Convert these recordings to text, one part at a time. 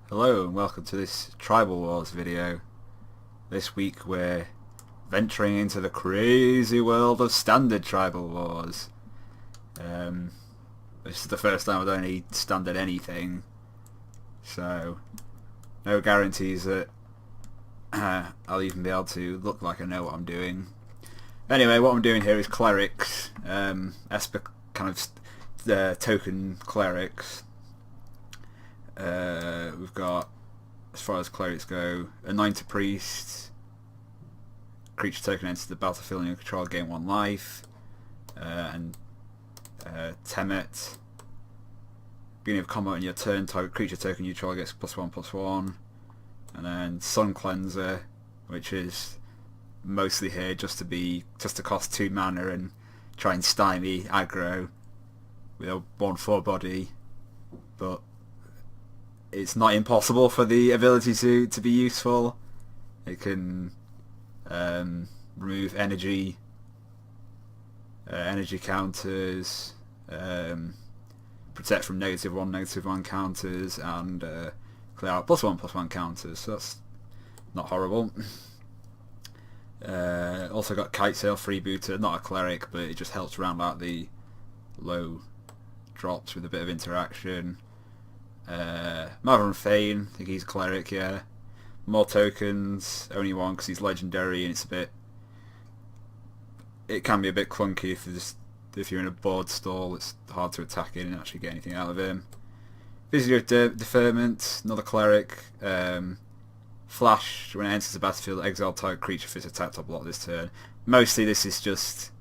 Hello and welcome to this Tribal Wars video. This week we're venturing into the crazy world of standard Tribal Wars. This is the first time I've done any standard anything, so no guarantees that I'll even be able to look like I know what I'm doing. Anyway, what I'm doing here is Clerics, Esper kind of token Clerics. We've got, as far as clerics go, Anointed Priest, creature token enters the battlefield and you control, gain 1 life, and Temet. Beginning of combat on your turn, target creature token you control gets +1/+1, and then Sun Cleanser, which is mostly here just to cost 2 mana and try and stymie aggro with a 1/4 body, but it's not impossible for the ability to be useful. It can remove energy counters, protect from -1/-1 counters, and clear out +1/+1 counters, so that's not horrible. Also got Kite Sail Freebooter, not a cleric, but it just helps round out the low drops with a bit of interaction. Maverick Fane, I think he's a cleric, yeah. More tokens, only one because he's legendary, and it can be a bit clunky if you're in a board stall. It's hard to attack in and actually get anything out of him. Visitor of Deferment, another cleric. Flash, when it enters the battlefield, exile target creature if it's attacked or blocked this turn. Mostly this is just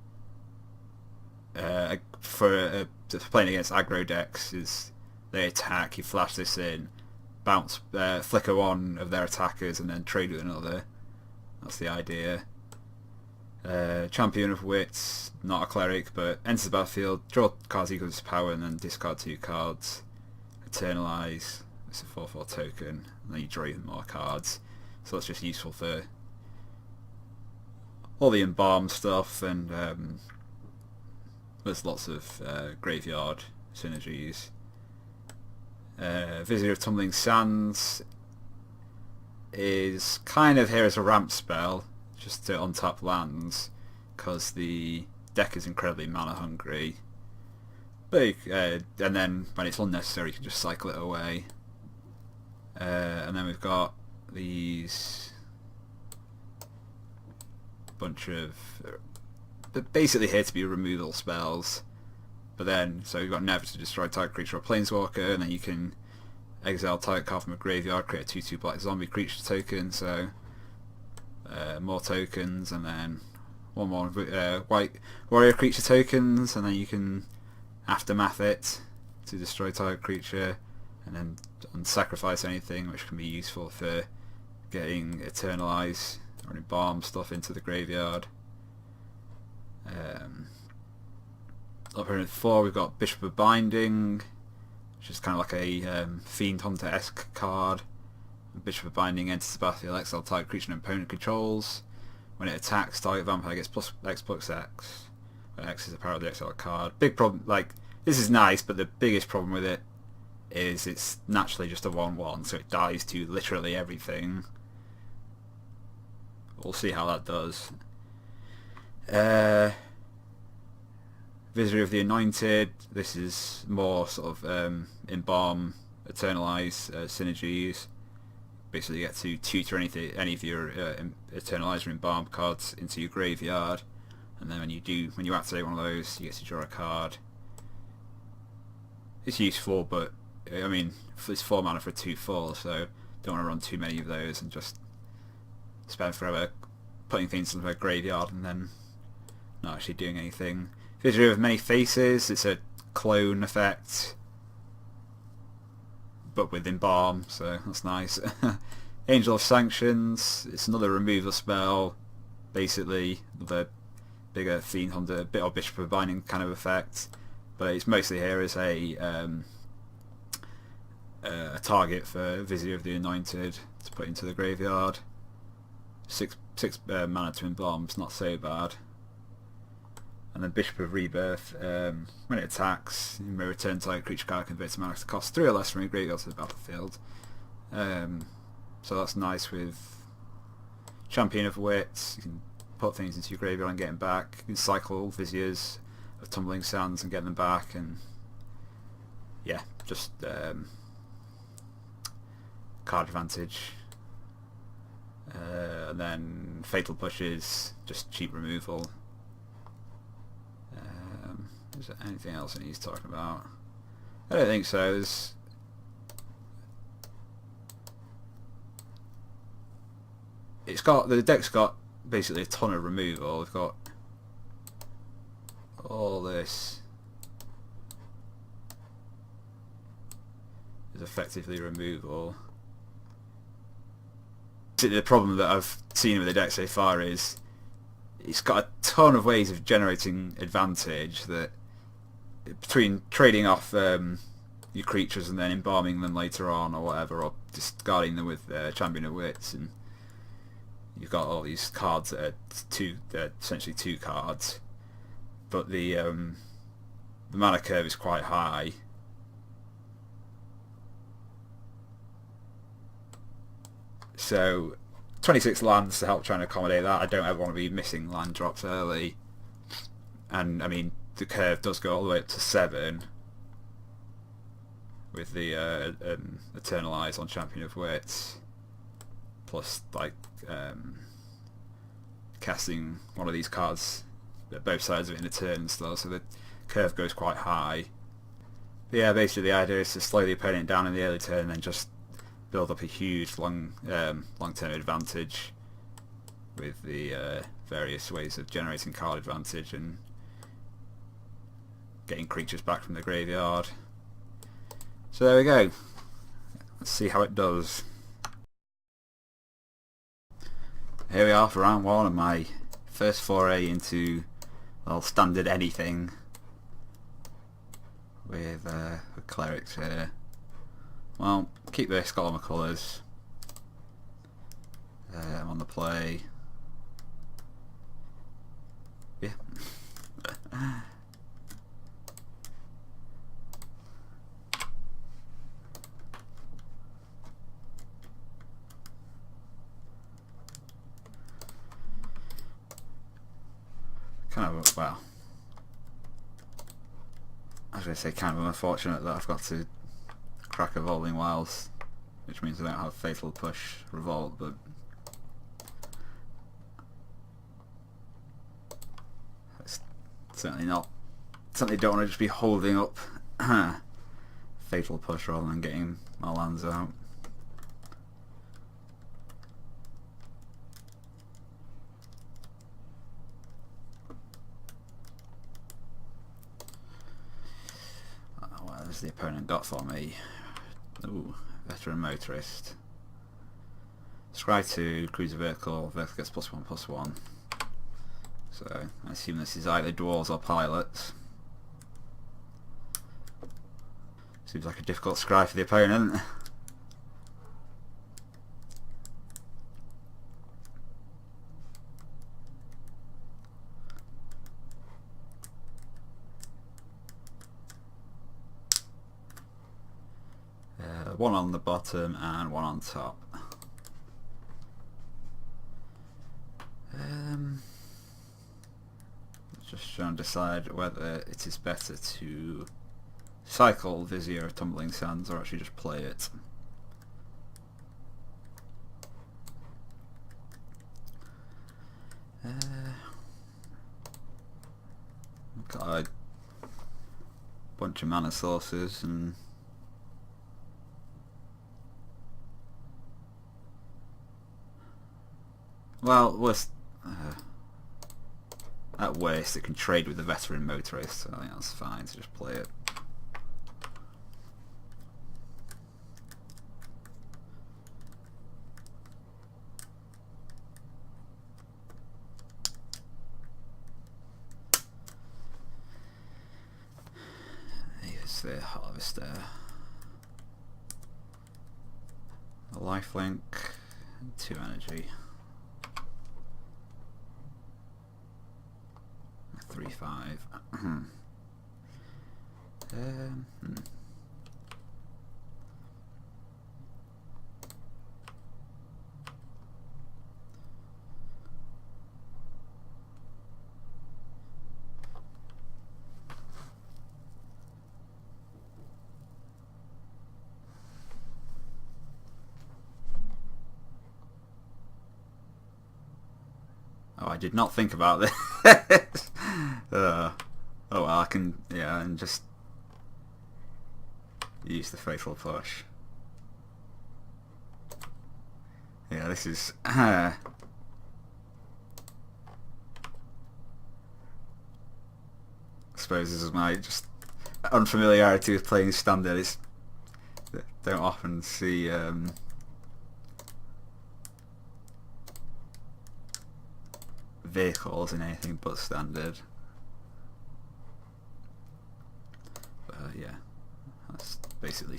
for playing against aggro decks. They attack, you flash this in, bounce, flicker one of their attackers and then trade with another. That's the idea. Champion of Wits, not a cleric, but enters the battlefield, draw cards equal to its power and then discard 2 cards. Eternalize, it's a 4/4 token, and then you draw even more cards. So that's just useful for all the embalm stuff, and there's lots of graveyard synergies. Visitor of Tumbling Sands is kind of here as a ramp spell, just to untap lands, because the deck is incredibly mana hungry. But and then when it's unnecessary, you can just cycle it away. And then we've got these bunch of they're basically here to be removal spells. But then, so you've got Never to destroy target creature or planeswalker, and then you can exile target card from a graveyard, create a 2/2 black zombie creature token, so more tokens, and then one more white warrior creature tokens, and then you can aftermath it to destroy target creature, and then unsacrifice anything, which can be useful for getting Eternalize or Embalm stuff into the graveyard. Up here at 4 we've got Bishop of Binding, which is kind of like a Fiend Hunter-esque card. Bishop of Binding enters the battlefield, exile target creature and opponent controls. When it attacks, target vampire gets +X/+X. When X is the power of the exiled card. Big problem, like, this is nice, but the biggest problem with it is it's naturally just a 1/1, so it dies to literally everything. We'll see how that does. Visitor of the Anointed, this is more sort of Embalm, Eternalize synergies. Basically you get to tutor any of your Eternalize or Embalm cards into your graveyard, and then when you activate one of those, you get to draw a card. It's useful, but I mean, it's 4 mana for 2/4, so don't want to run too many of those and just spend forever putting things into a graveyard and then not actually doing anything. Visitor of Many Faces, it's a clone effect, but with Embalm, so that's nice. Angel of Sanctions, it's another removal spell, basically the bigger Fiend Hunter, bit of Bishop of Binding kind of effect, but it's mostly here as a target for Visitor of the Anointed to put into the graveyard. 6 mana to Embalm, it's not so bad. And then Bishop of Rebirth, when it attacks, you may return target creature card converted to mana to cost 3 or less from your graveyard to the battlefield. So that's nice with Champion of Wits. You can put things into your graveyard and get them back. You can cycle Viziers of Tumbling Sands and get them back, and yeah, just card advantage. And then Fatal Pushes, just cheap removal. Is there anything else I need to talk about? I don't think so. The deck's got basically a ton of removal. We've got all this is effectively removal. The problem that I've seen with the deck so far is it's got a ton of ways of generating advantage, that between trading off your creatures and then embalming them later on or whatever, or discarding them with Champion of Wits, and you've got all these cards that are essentially two cards, but the mana curve is quite high. So 26 lands to help try and accommodate that. I don't ever want to be missing land drops early, and I mean the curve does go all the way up to 7 with the Eternalize on Champion of Wits, plus like casting one of these cards at both sides of it in a turn and stuff, so the curve goes quite high. But yeah, basically the idea is to slow the opponent down in the early turn and then just build up a huge long-term advantage with the various ways of generating card advantage and getting creatures back from the graveyard. So there we go. Let's see how it does. Here we are for round 1 of my first foray into, well, standard anything with Clerics here. Well, keep this, got all my colours. I'm on the play. Yeah. Kind of, well, I was going to say kind of unfortunate that I've got to crack Evolving Wilds, which means I don't have Fatal Push Revolt, but it's certainly don't want to just be holding up Fatal Push rather than getting my lands out. What has the opponent got for me? Ooh, Veteran Motorist. Scry 2, Cruiser Vehicle gets +1/+1. So I assume this is either dwarves or pilots. Seems like a difficult scry for the opponent. One on the bottom and one on top. Just trying to decide whether it is better to cycle Vizier of Tumbling Sands or actually just play it. Got a bunch of mana sources and well, at worst it can trade with the Veteran Motorist, so I think that's fine to just play it. Here's the Harvester. A lifelink and 2 energy. 3/5. Oh, I did not think about this. Oh well, I can, yeah, and just use the fatal push. Yeah, this is I suppose this is my just unfamiliarity with playing standard. It's, don't often see vehicles in anything but standard. But yeah, that's basically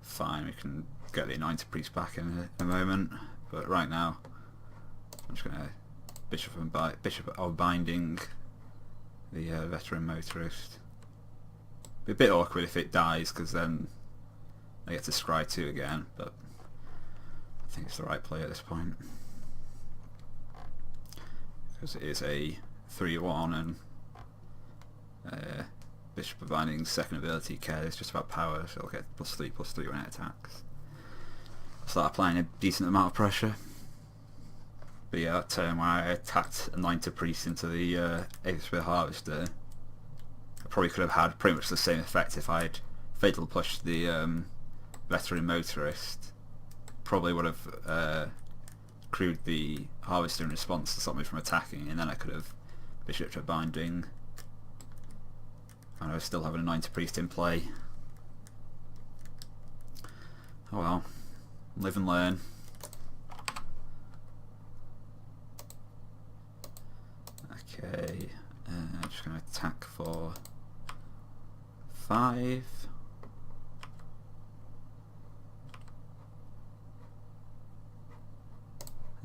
fine. We can get the Anointed Priest back in a moment, but right now I'm just going to Bishop of Binding the Veteran Motorist. Be a bit awkward if it dies, because then I get to scry 2 again, but I think it's the right play at this point. Because it is a 3-1 and Bishop of Binding's second ability cares just about power, so it'll get +3/+3 when it attacks. Start applying a decent amount of pressure. But yeah, that turn where I attacked a Anointed Priest into the 8th Spear Harvester, I probably could have had pretty much the same effect if I'd fatal pushed the Veteran Motorist. Probably would have crewed the Harvester in response to stop me from attacking, and then I could have Bishop of Binding, and I was still having a Anointed Priest in play. Oh well, live and learn. Okay, I'm just going to attack for 5.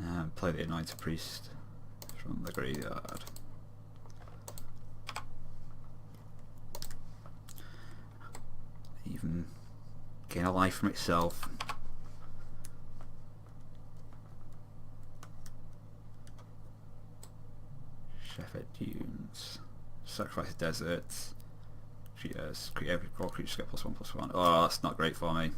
And play the Anointed Priest from the graveyard. Even gain a life from itself. Shepherd Dunes. Sacrifice Desert. Yes, every all creatures get +1/+1. Oh, that's not great for me.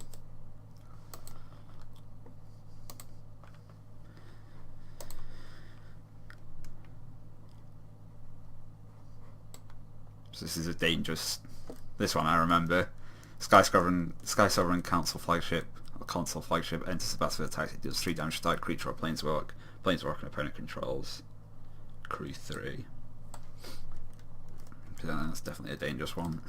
So this is a dangerous. This one I remember. Sky Sovereign Council flagship or console flagship enters the battlefield attack. It does 3 damage to target creature or planeswalk. Planeswalk an opponent controls. Crew 3. Yeah, that's definitely a dangerous one.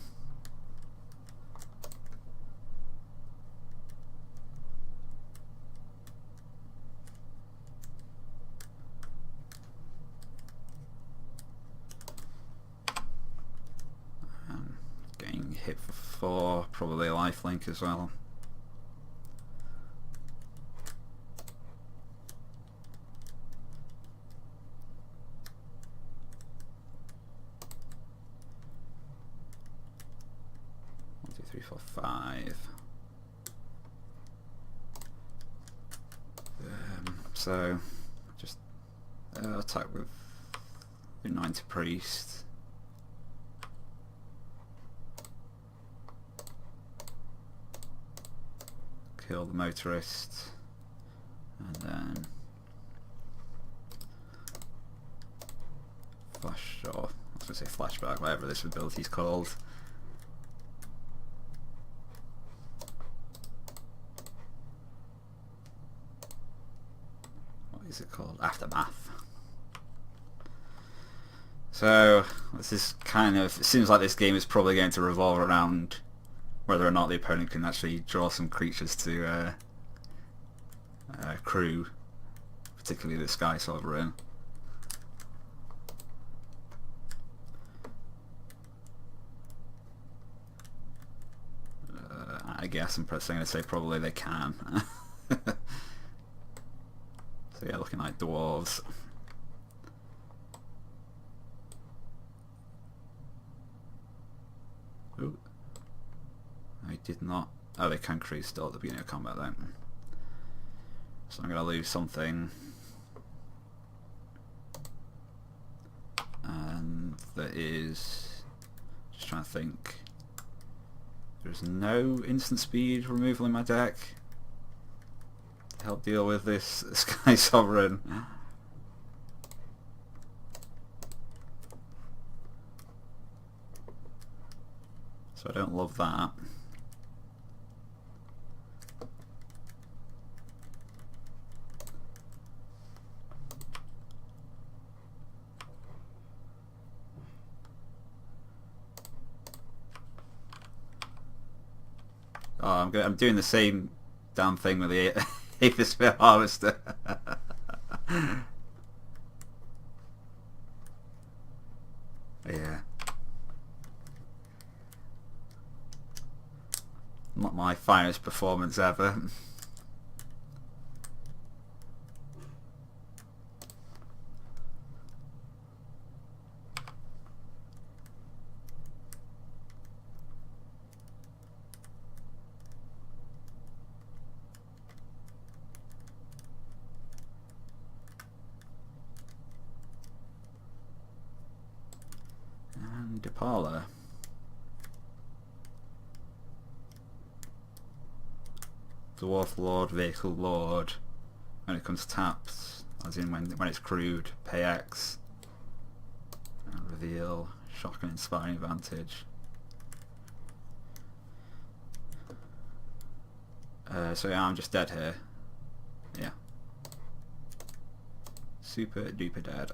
Getting hit for 4, probably a lifelink as well. One, two, three, four, 5. So just attack with Anointed Priest. Kill the Motorist, and then flash, or I was going to say flashback, whatever this ability's called. What is it called? Aftermath. So this is kind of, it seems like this game is probably going to revolve around whether or not the opponent can actually draw some creatures to crew, particularly the Sky Sovereign. I guess I'm going to say probably they can. So yeah, looking like dwarves. Ooh. I did not. Oh, they can crew still at the beginning of combat then. So I'm going to lose something. And there is, just trying to think, there's no instant speed removal in my deck to help deal with this Sky Sovereign. So I don't love that. Oh, I'm doing the same damn thing with the Aether Harvester. Yeah. Not my finest performance ever. And Depala. Dwarf Lord, Vehicle Lord. When it comes tapped, as in when it's crewed, pay X. And reveal, shock and inspiring advantage. So yeah, I'm just dead here. Yeah. Super duper dead.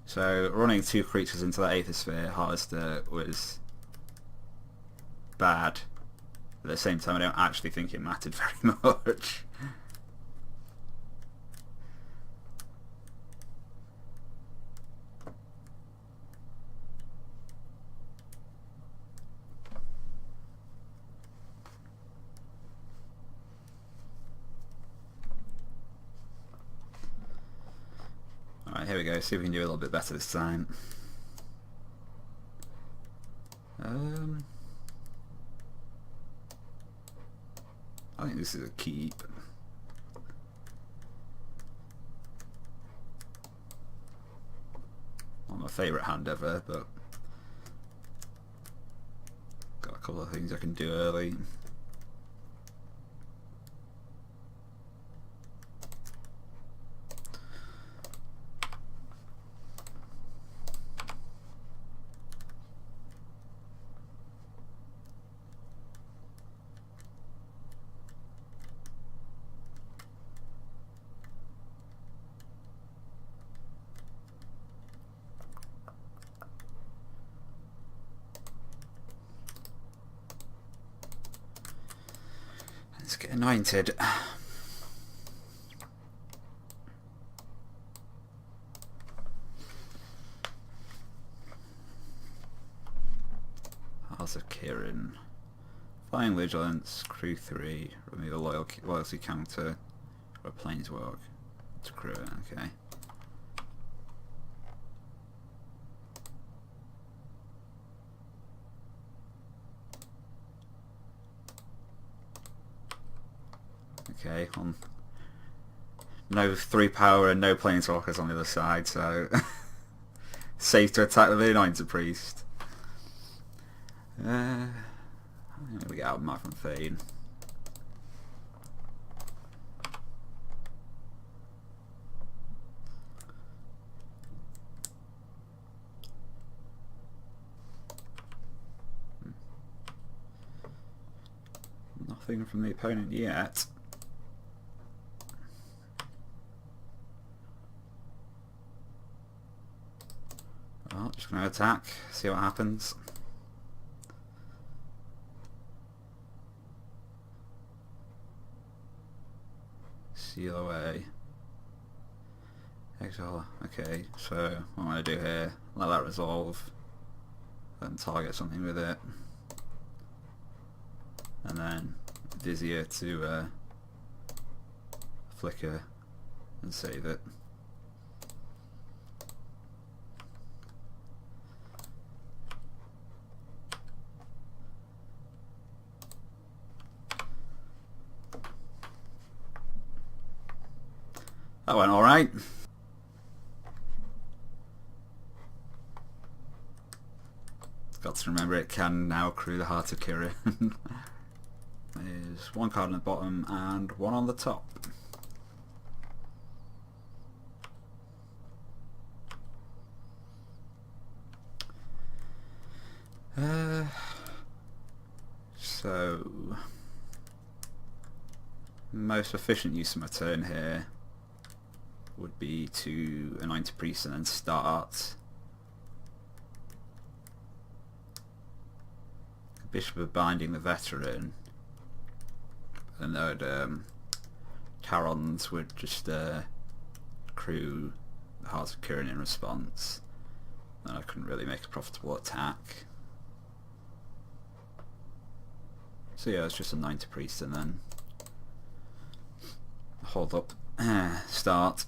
So running 2 creatures into that Aether Harvester was bad. At the same time, I don't actually think it mattered very much. Alright, here we go. See if we can do a little bit better this time. I think this is a keep. Not my favourite hand ever, but got a couple of things I can do early. Let's get anointed. House of Kirin. Flying Vigilance, Crew 3, remove a loyalty counter, or a Planeswalk to crew it, okay. Okay, no 3 power and no Planeswalkers on the other side, so safe to attack with the Anointed Priest. I'm going to get out of Mark from Fade. Nothing from the opponent yet. Well, just going to attack, see what happens. Seal away. Exile. Okay, so what I'm going to do here, let that resolve, then target something with it, and then Vizier to flicker and save it. That went alright. Got to remember it can now crew the Heart of Kirin. There's 1 card on the bottom and 1 on the top. So, most efficient use of my turn here would be to anoint a priest and then start. Bishop of Binding the Veteran, and then Tarons would just crew the Heart of Kirin in response, and I couldn't really make a profitable attack. So yeah, it's just anoint a priest and then hold up, start.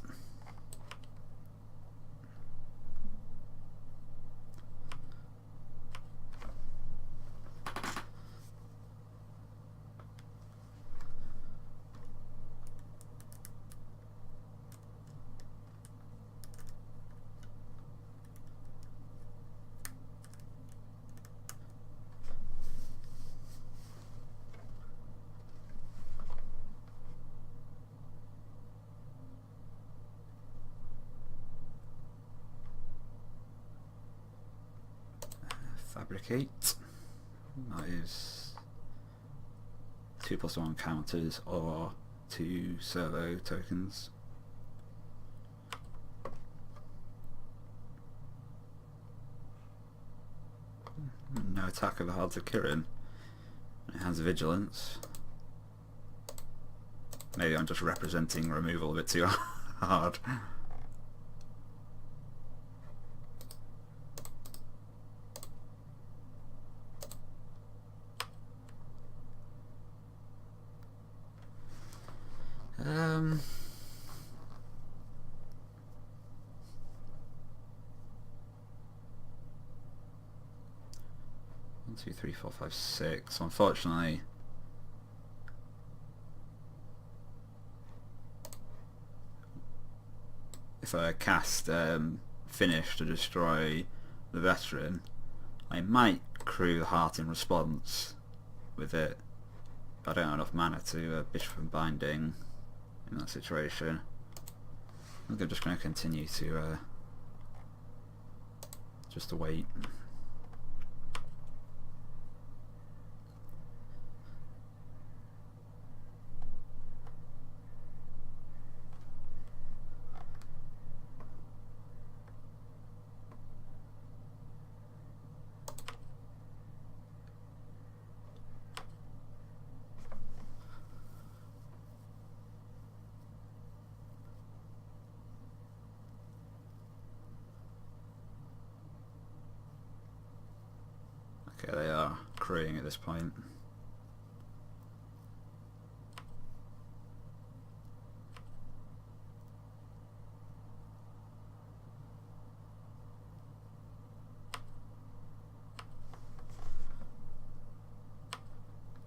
Fabricate. That is 2+1 counters or 2 servo tokens. No attack of the Heart of Kirin. It has vigilance. Maybe I'm just representing removal a bit too hard. One, two, three, four, five, six. Unfortunately, if I cast Finish to destroy the Veteran, I might crew the Heart in response with it. But I don't have enough mana to Bishop of Binding in that situation. I think I'm just going to continue to just to wait. Okay, they are crewing at this point.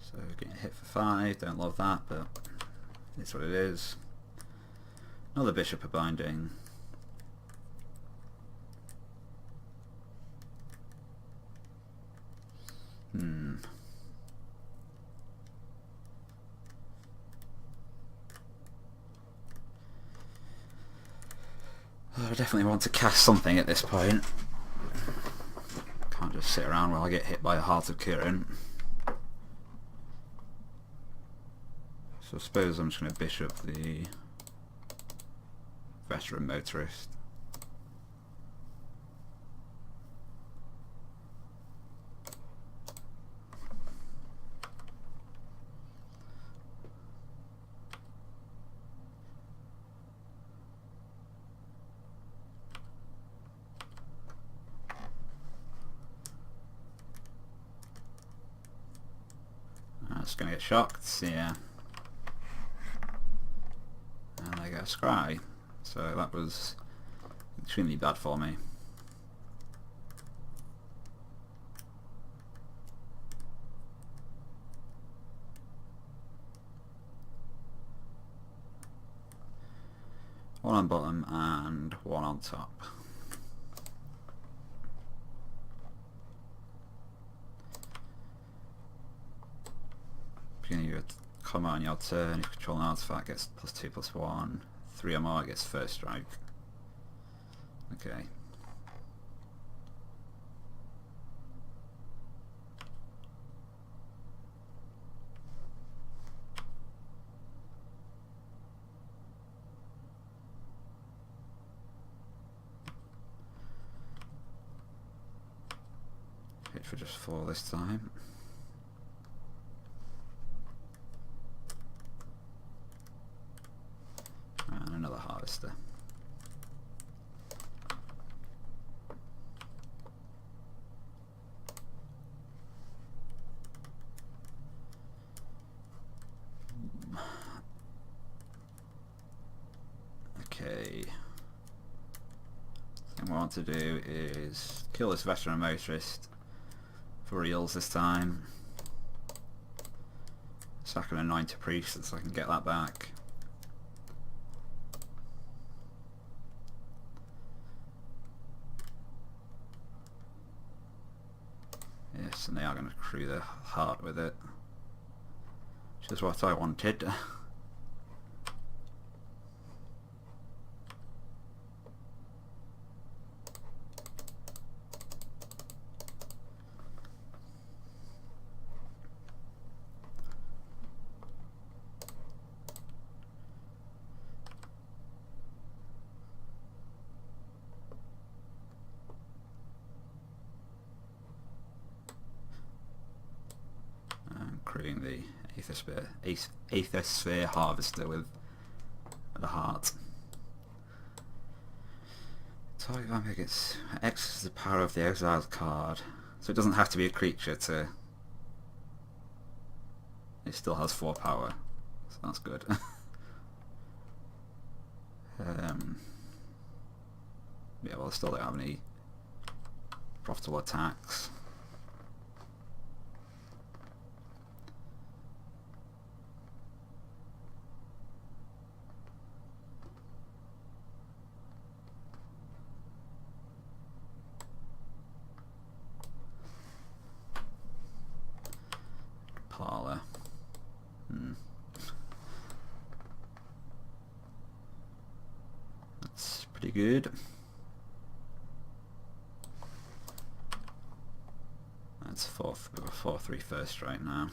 So getting hit for 5, don't love that, but it's what it is. Another Bishop of Binding. I definitely want to cast something at this point. Can't just sit around while I get hit by a Heart of Kirin. So I suppose I'm just going to Bishop the Veteran Motorist. It's going to get shocked, yeah. And they go scry. So that was extremely bad for me. One on bottom and one on top. Beginning of your combat on your turn, if you control an artifact, gets +2/+1. 3 or more, gets first strike. Okay. for just 4 this time. And another harvester. Okay. What I want to do is kill this veteran motorist for reals this time. So I can anoint a priest so I can get that back. Yes, and they are going to crew the heart with it. Which is what I wanted. Crewing the Aethersphere Harvester with the heart. Target vampire gets access to the power of the exiled card, so it doesn't have to be a creature to. It still has 4 power, so that's good. Yeah, well, I still don't have any profitable attacks. Parlour. That's pretty good. That's 4-3 first right now.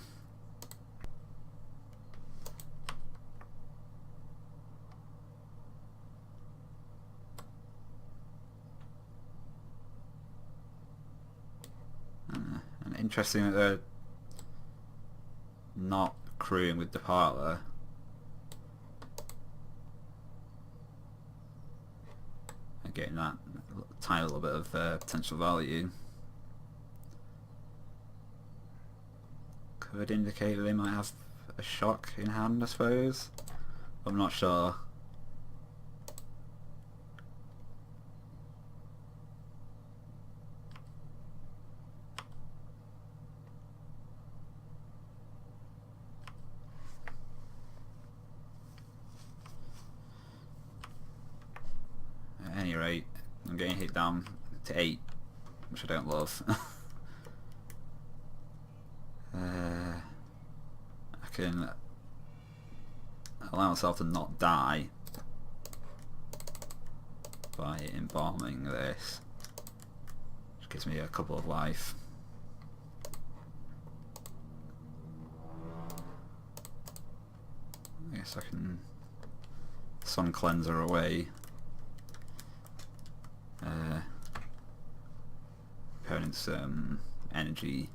And interesting that they're not crewing with the parlour. And getting that tiny little bit of potential value. Could indicate that they might have a shock in hand, I suppose. I'm not sure. At any rate, I'm getting hit down to 8, which I don't love. I can allow myself to not die by embalming this, which gives me a couple of life. I guess I can Sun Cleanser away opponent's energy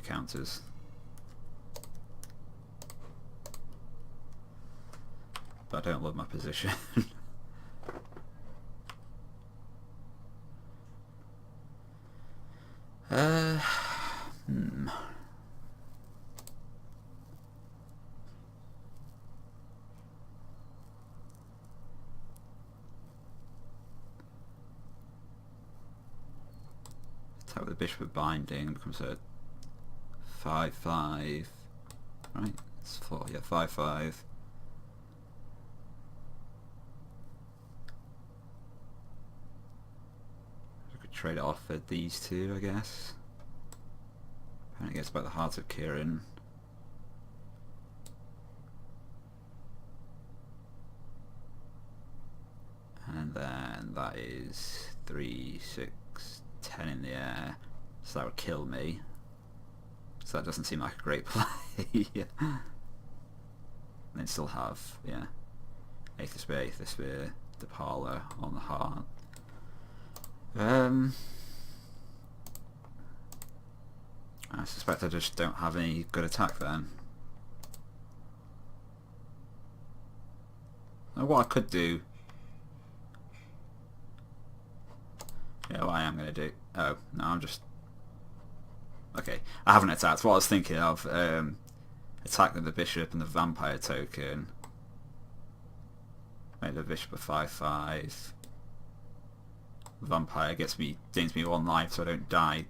counters. But I don't love my position. Attack with the Bishop of Binding becomes a 5/5. Right? It's 4, yeah, 5/5. I could trade it off for these two, I guess. Apparently gets back the Heart of Kieran. And then that is 3, 6, 10 in the air. So that would kill me. So that doesn't seem like a great play. Then still have, yeah, Aethersphere, the Parlour on the heart. I suspect I just don't have any good attack then. Now what I could do... Yeah, what I am going to do... Oh, no, I'm just... Okay, I haven't attacked. What I was thinking of, attack with the bishop and the vampire token. Make the bishop a 5/5. Vampire gains me 1 life so I don't die.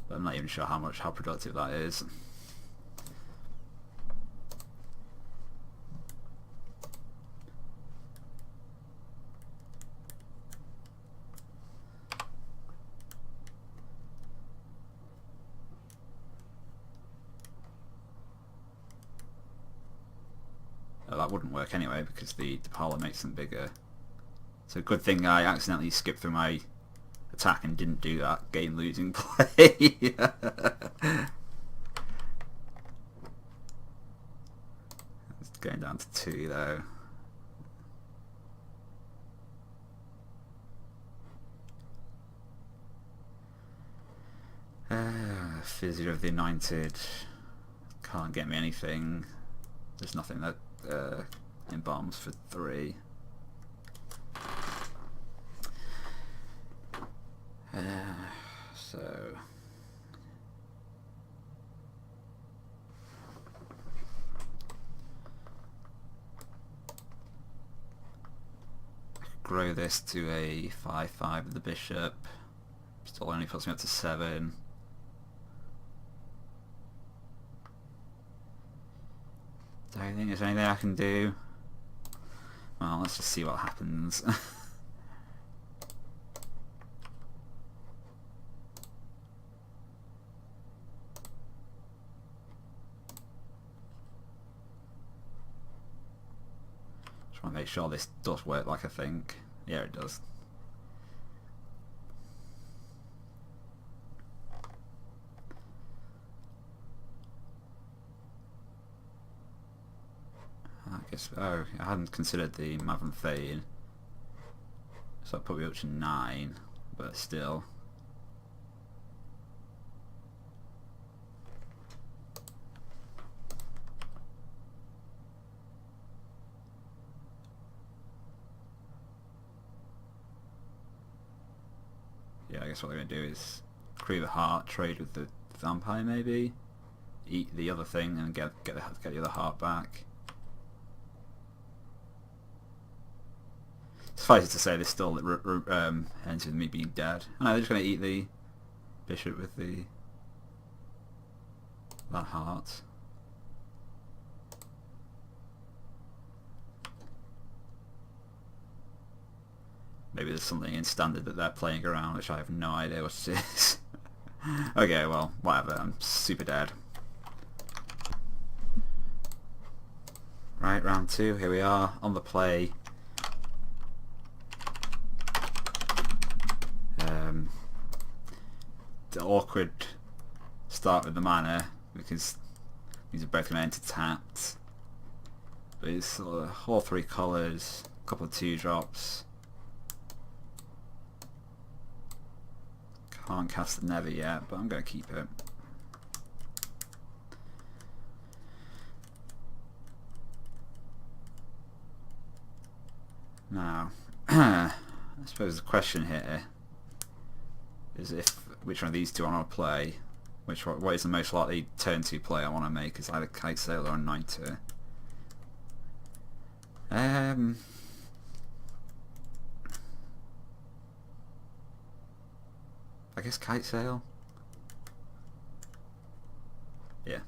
But I'm not even sure how productive that is. Oh, that wouldn't work anyway because the parlor makes them bigger. So good thing I accidentally skipped through my attack and didn't do that game losing play. It's going down to 2 though. Fizzy of the Anointed can't get me anything. There's nothing that embalms for 3. So grow this to a 5/5 with the bishop. Still only puts me up to 7. Do I think there's anything I can do? Well, let's just see what happens. Just want to make sure this does work like I think. Yeah, it does. I guess, oh, I hadn't considered the Maven Thane, so that put me up to 9, but still. Yeah, I guess what they're going to do is create a heart, trade with the vampire maybe, eat the other thing and get the other heart back. Suffice it to say, this still ends with me being dead. And they're just going to eat the bishop with that heart. Maybe there's something in standard that they're playing around, which I have no idea what it is. Okay, well, whatever. I'm super dead. Right, round 2. Here we are on the play. The awkward start with the mana because these are both going to enter tapped. But it's all 3 colours, a couple of 2-drops. Can't cast the Never yet, but I'm going to keep it. Now, I suppose the question here is which one of these two I want to play. What is the most likely turn 2 play I want to make? Is either Kite Sail or a Niter. I guess Kite Sail. Yeah.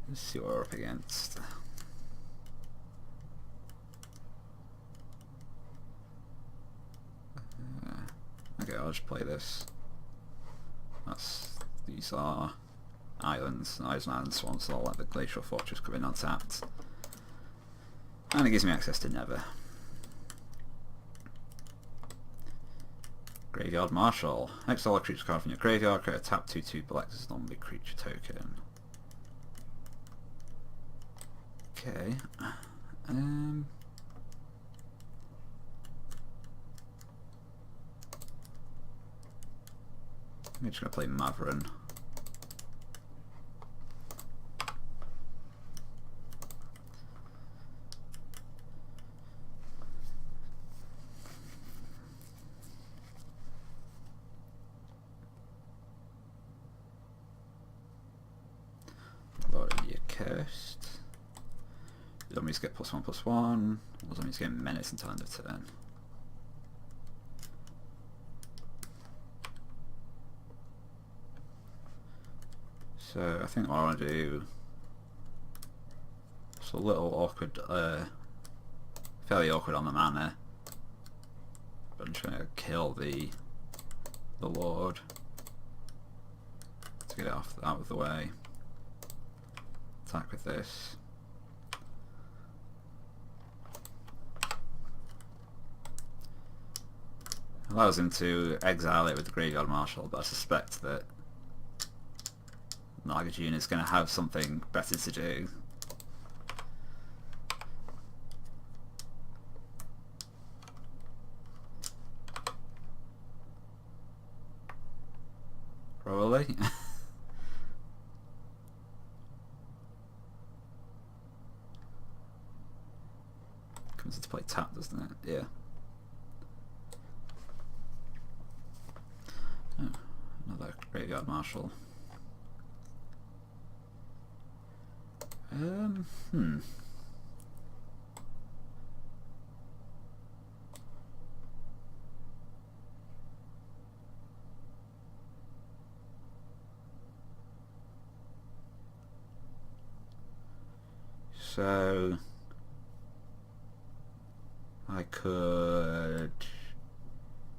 Let's see what we're up against. Okay, I'll just play this. These are islands, Island Swans, so I'll let the Glacial Fortress come in untapped. And it gives me access to Never. Graveyard Marshal. Exile a creature card from your graveyard, create a tap 2/2 black zombie creature token. Okay. I'm just going to play Mavrin. Lord of the Accursed. Zombies get +1/+1. All zombies get menace until end of turn. So I think what I want to do, it's a little awkward, fairly awkward on the mana, but I'm just going to kill the Lord to get it out of the way. Attack with this. Allows him to exile it with the Graveyard Marshal, but I suspect that Nagarjuna is going to have something better to do. Probably. Comes into play tap, doesn't it? Yeah. Oh, another Graveyard Marshal. So I could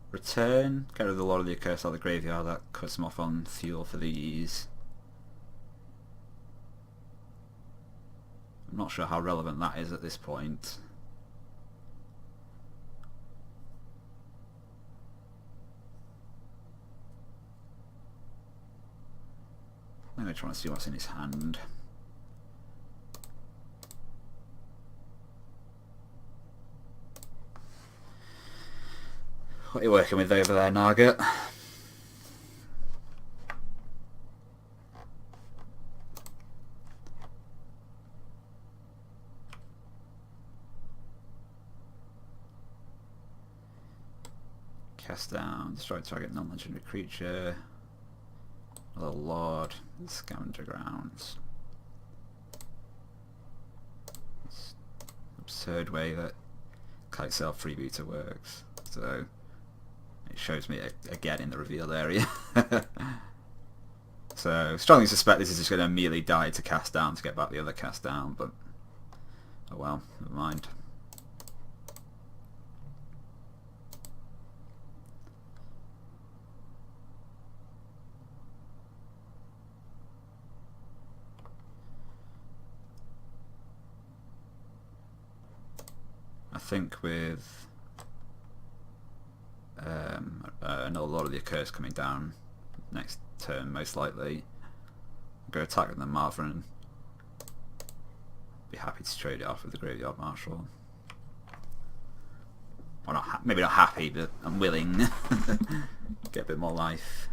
return, get rid of the Lord of the Accursed out of the graveyard. That cuts him off on fuel for these. I'm not sure how relevant that is at this point. I'm going to try and see what's in his hand. What are you working with over there, Naga? Cast down, destroy target non-legendary creature. Another Lord, Scavenger Grounds. It's an absurd way that Kitesail Freebooter works. So it shows me again in the revealed area. So strongly suspect this is just going to immediately die to cast down to get back the other cast down, but oh well, never mind. I think with another Lord of the Accursed coming down next turn, most likely, I'm going to attack with the Marvin. Be happy to trade it off with the Graveyard Marshal. Or not, maybe not happy, but I'm willing. Get a bit more life.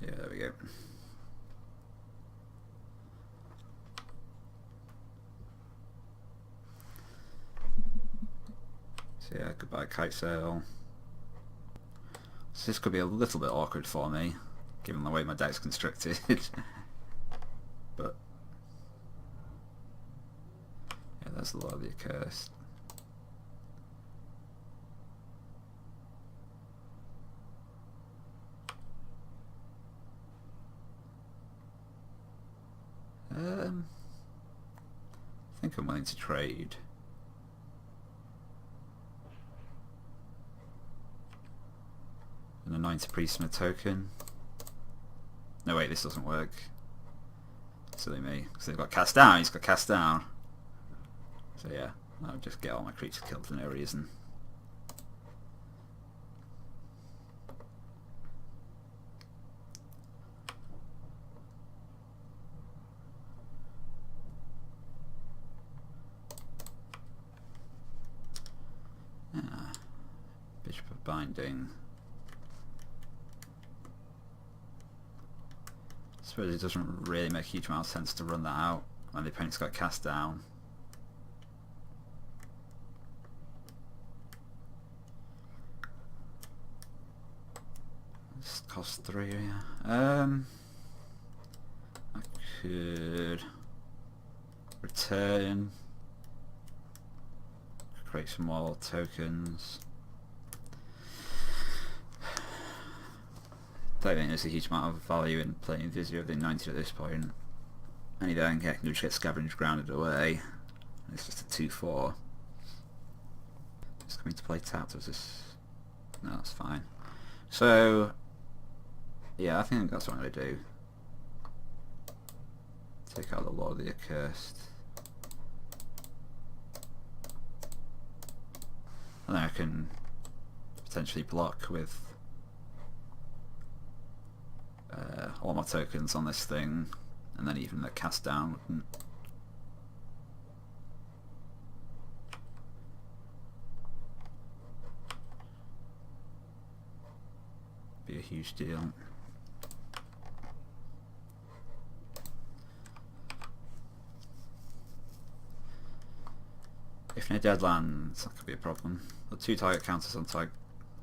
Yeah, there we go. So yeah, goodbye Kitesail. So this could be a little bit awkward for me, given the way my deck's constructed. But yeah, that's the Lord of the Accursed. I think I'm willing to trade. An Anointed Priest and a token. No wait, this doesn't work. Silly me, because they've got cast down, he's got cast down. So yeah, I'll just get all my creatures killed for no reason. binding. I suppose it doesn't really make a huge amount of sense to run that out when the opponent's got cast down. This costs 3, yeah. I could return, create some more tokens. Don't think there's a huge amount of value in playing Visio of the 90 at this point. Any day I can just get Scavenged grounded away. It's just a 2/4. It's coming to play tapped, is this? No, that's fine. So yeah, I think that's what I'm going to do. Take out the Lord of the Accursed. And then I can potentially block with all my tokens on this thing, and then even the cast down wouldn't be a huge deal. If no deadlands, that could be a problem. The 2 target counters on target,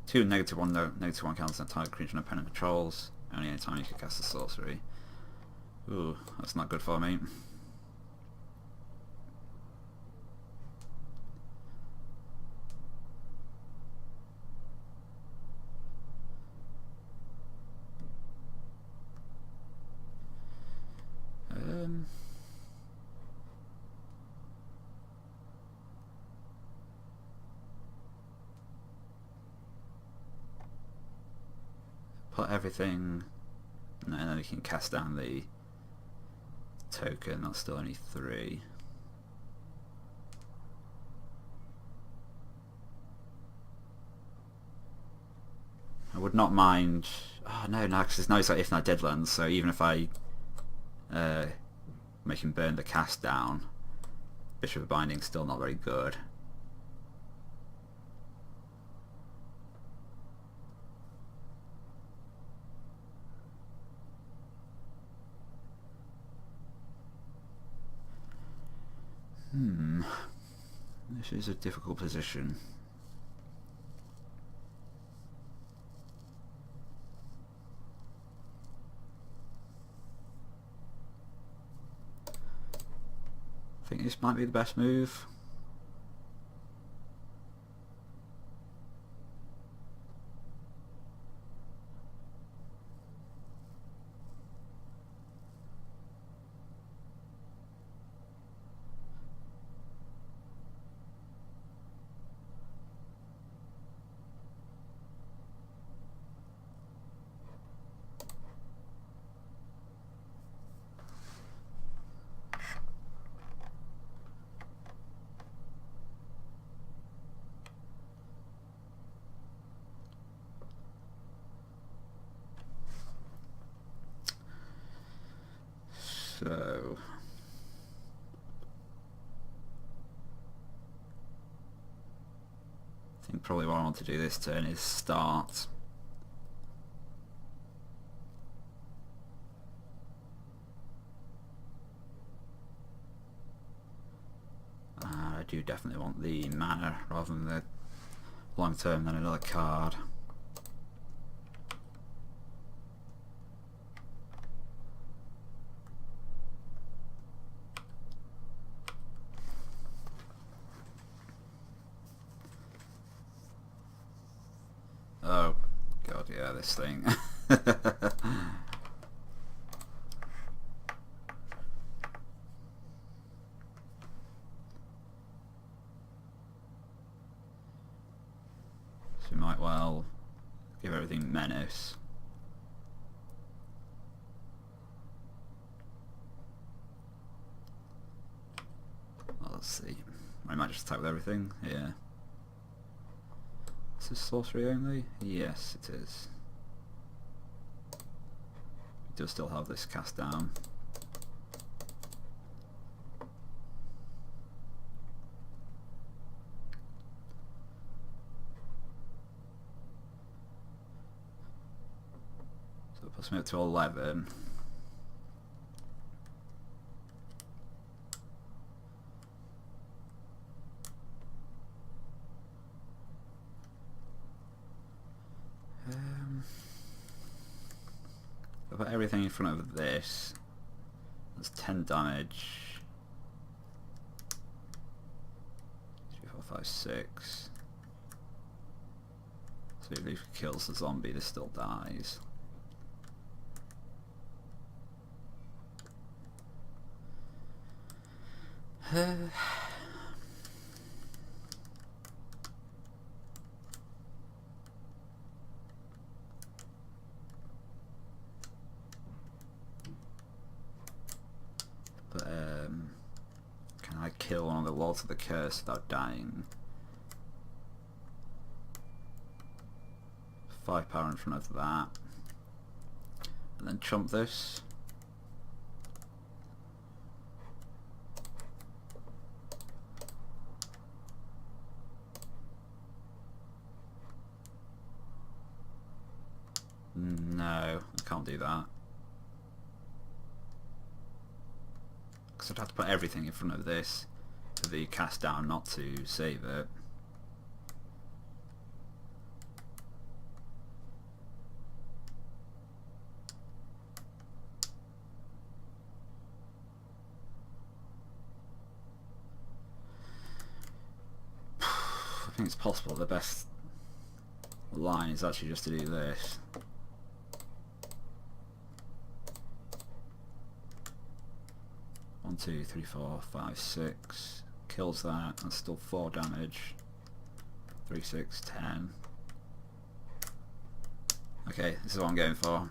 2 -1, -1 counters on target creature and opponent controls. Only any time you can cast a sorcery. Ooh, that's not good for me. Put everything, and then you can cast down the token. That's still only 3. I would not mind. Oh no, because there's no if not deadlands. So even if I make him burn the cast down, Bishop of Binding's still not very good. This is a difficult position. I think this might be the best move. So I think probably what I want to do this turn is start. I do definitely want the mana rather than the long term than another card. Oh god, yeah, this thing. So we might well give everything menace. Well, let's see. I might just attack with everything, yeah. Is this sorcery only? Yes, it is. It does still have this cast down. Puts me up to 11. I've got everything in front of this. That's 10 damage. 3, 4, 5, 6. So if he kills the zombie, this still dies. But can I kill one of the Lords of the Curse without dying? 5 power in front of that. And then chump this. No, I can't do that. Because I'd have to put everything in front of this for the cast down not to save it. I think it's possible the best line is actually just to do this. One, 2, 3, 4, 5, 6. Kills that. That's still 4 damage. 3, 6, 10. Okay, this is what I'm going for.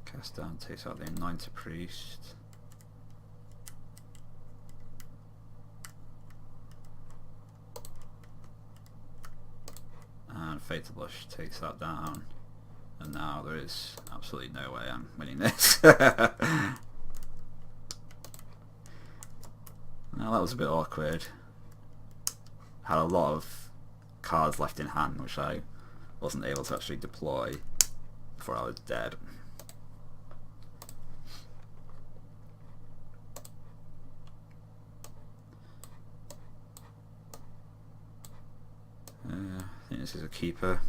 Cast down, takes out the Anointed Priest. And Fatal Blush takes that down. And now there is absolutely no way I'm winning this. Now that was a bit awkward. Had a lot of cards left in hand which I wasn't able to actually deploy before I was dead. I think this is a keeper.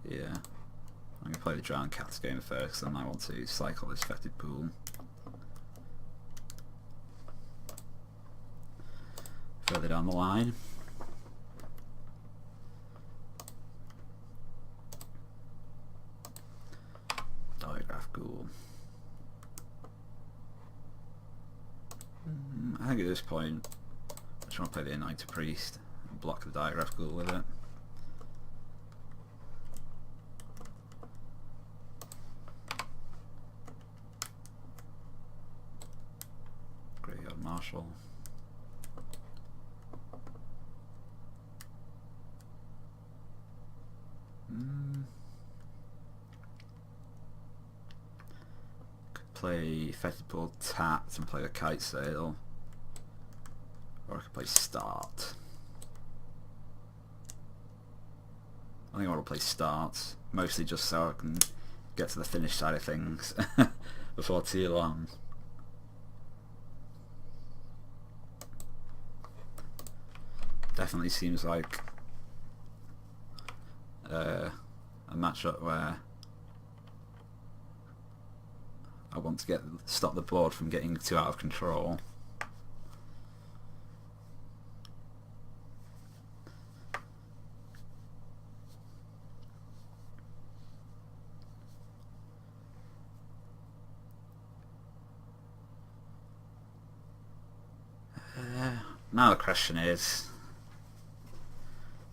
Yeah, I'm going to play the Drowned Cats game first, and I want to cycle this Fetid Pool. Further down the line. Digraph Ghoul. I think at this point I just want to play the Anointed Priest and block the Digraph Ghoul with it. Graveyard Marshal. Could play Fetid Pool tapped and play a Kite Sail. Or I could play Start. I think I want to play Start, mostly just so I can get to the finish side of things before too long. Definitely seems like a matchup where I want to stop the board from getting too out of control. Now the question is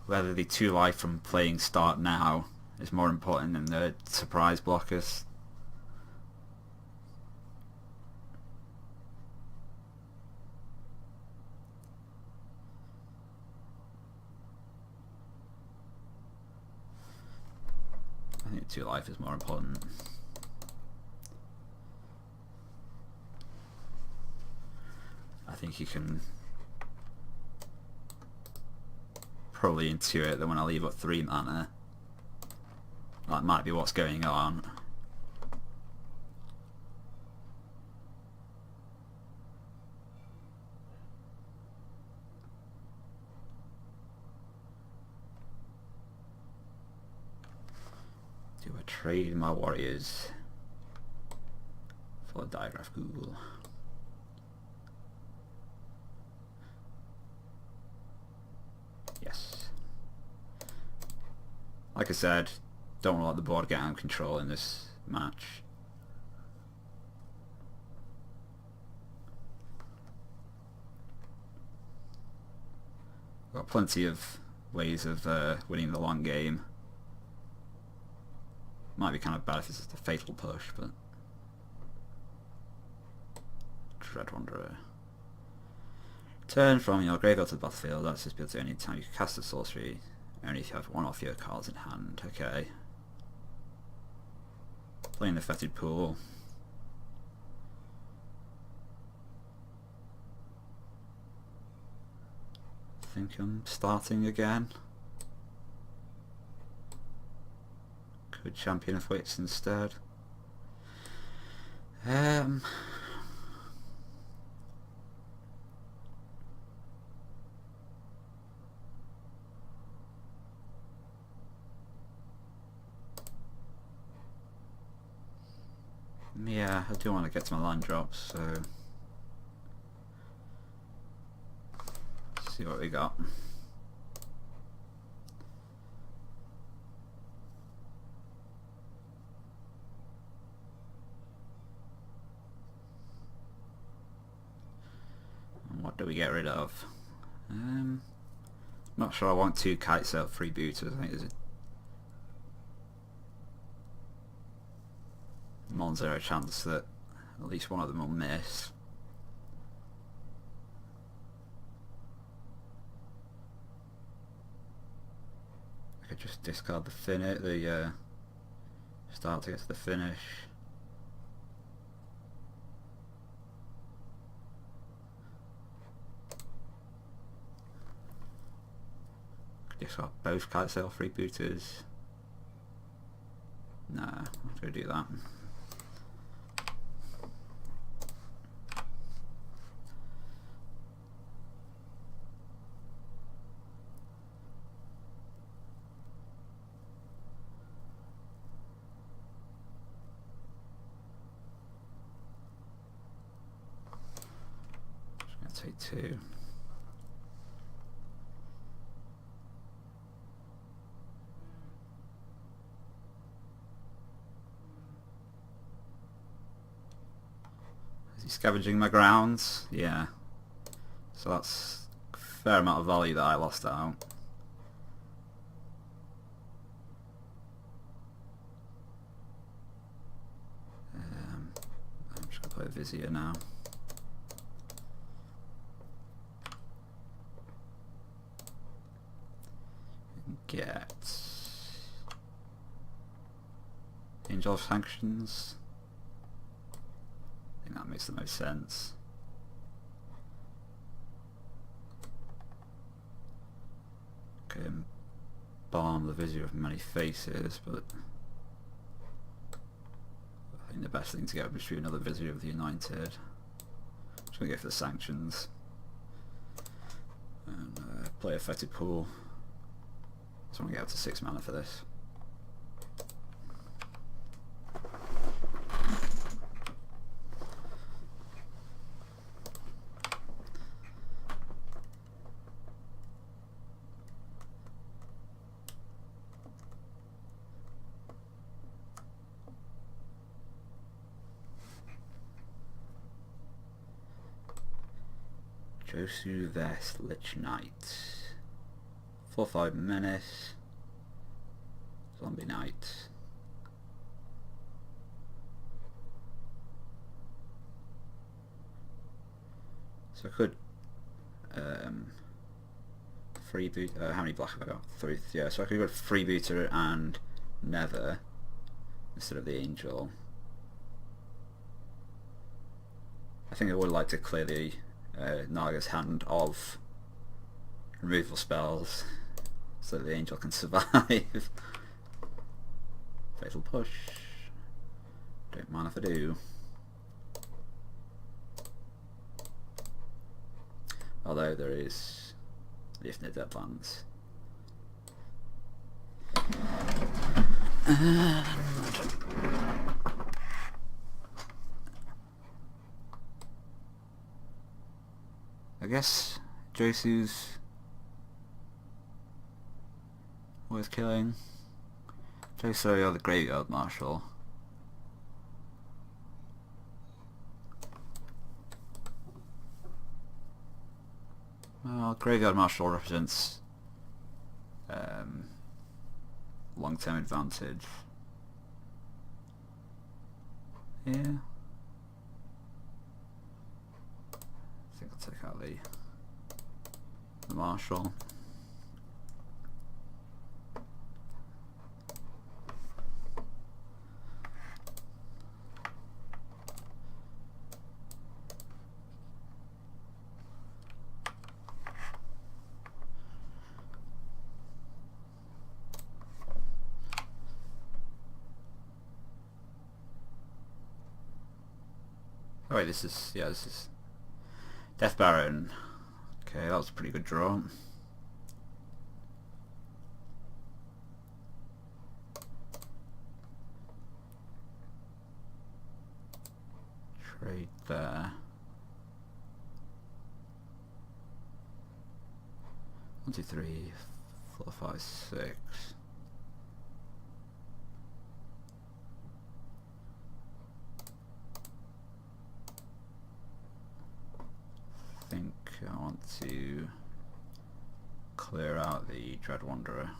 whether the 2 life from playing start now is more important than the surprise blockers. I think 2 life is more important. I think you can probably intuit that when I leave up 3 mana, that might be what's going on. Do I trade my warriors for a digraph ghoul? Yes. Like I said, don't want to let the board get out of control in this match. Got plenty of ways of winning the long game. Might be kind of bad if it's just a fatal push, but Dread Wanderer. Turn from your graveyard to the battlefield. That's just built to any time you can cast a sorcery, only if you have 1 off your cards in hand. Okay. Playing the Fetid Pool. I think I'm starting again. Could Champion of Wits instead. Yeah, I do want to get to my land drops, so let's see what we got. And what do we get rid of? Not sure I want 2 Kite Sail freebooters. I think there's a non-zero chance that at least one of them will miss. I could just discard the start to get to the finish. Could discard both Kite Sail freebooters. Nah, I'm not going to do that. Take 2. Is he scavenging my grounds? Yeah. So that's a fair amount of value that I lost out. I'm just going to play a Vizier now. Get Angel of Sanctions. I think that makes the most sense. Okay, Balm the Vizier of Many Faces, but I think the best thing to get would be another Vizier of the United. I'm just going to go for the Sanctions and play a Fetid Pool. So I'm going to get up to 6 mana for this. Josu Vest, Lich Knight. 4/5 Menace. Zombie Knight. So I could freeboot. How many black have I got? 3. Yeah, so I could go freebooter and Never instead of the Angel. I think I would like to clear the Naga's hand of removal spells so that the Angel can survive. Fatal Push. Don't mind if I do. Although there is the Infinite Deadlands. And I guess Josu's worth killing. Josu, you're the Graveyard Marshal. Well, Graveyard Marshal represents long-term advantage. Yeah. I think I'll take out the Marshal. Oh wait, this is Death Baron. Okay, that was a pretty good draw. Trade there. 1, 2, 3, 4, 5, 6. I think I want to clear out the Dread Wanderer.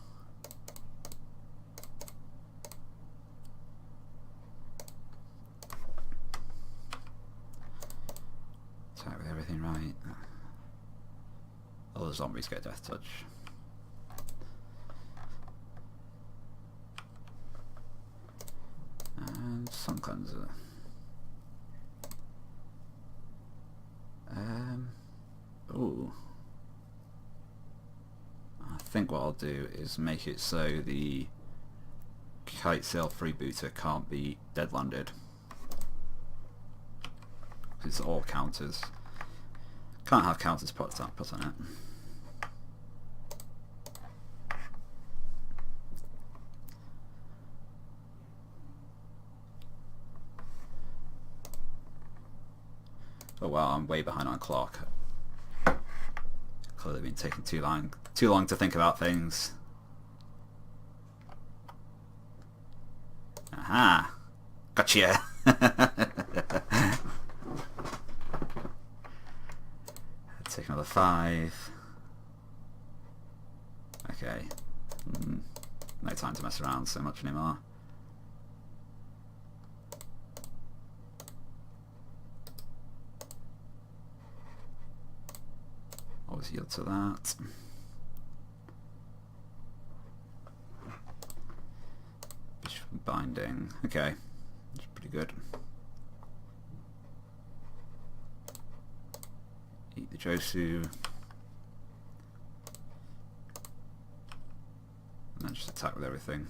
Attack with everything right. All the zombies get Death Touch. And Sun Cleanser. Ooh. I think what I'll do is make it so the Kite Sail Freebooter can't be deadlanded. It's all counters. Can't have counters put on it. Oh wow, I'm way behind on clock. Clearly been taking too long to think about things. Aha! Gotcha! Take another 5. Okay. No time to mess around so much anymore. Always yield to that. Bishop Binding. Okay. That's pretty good. Eat the Josu. And then just attack with everything.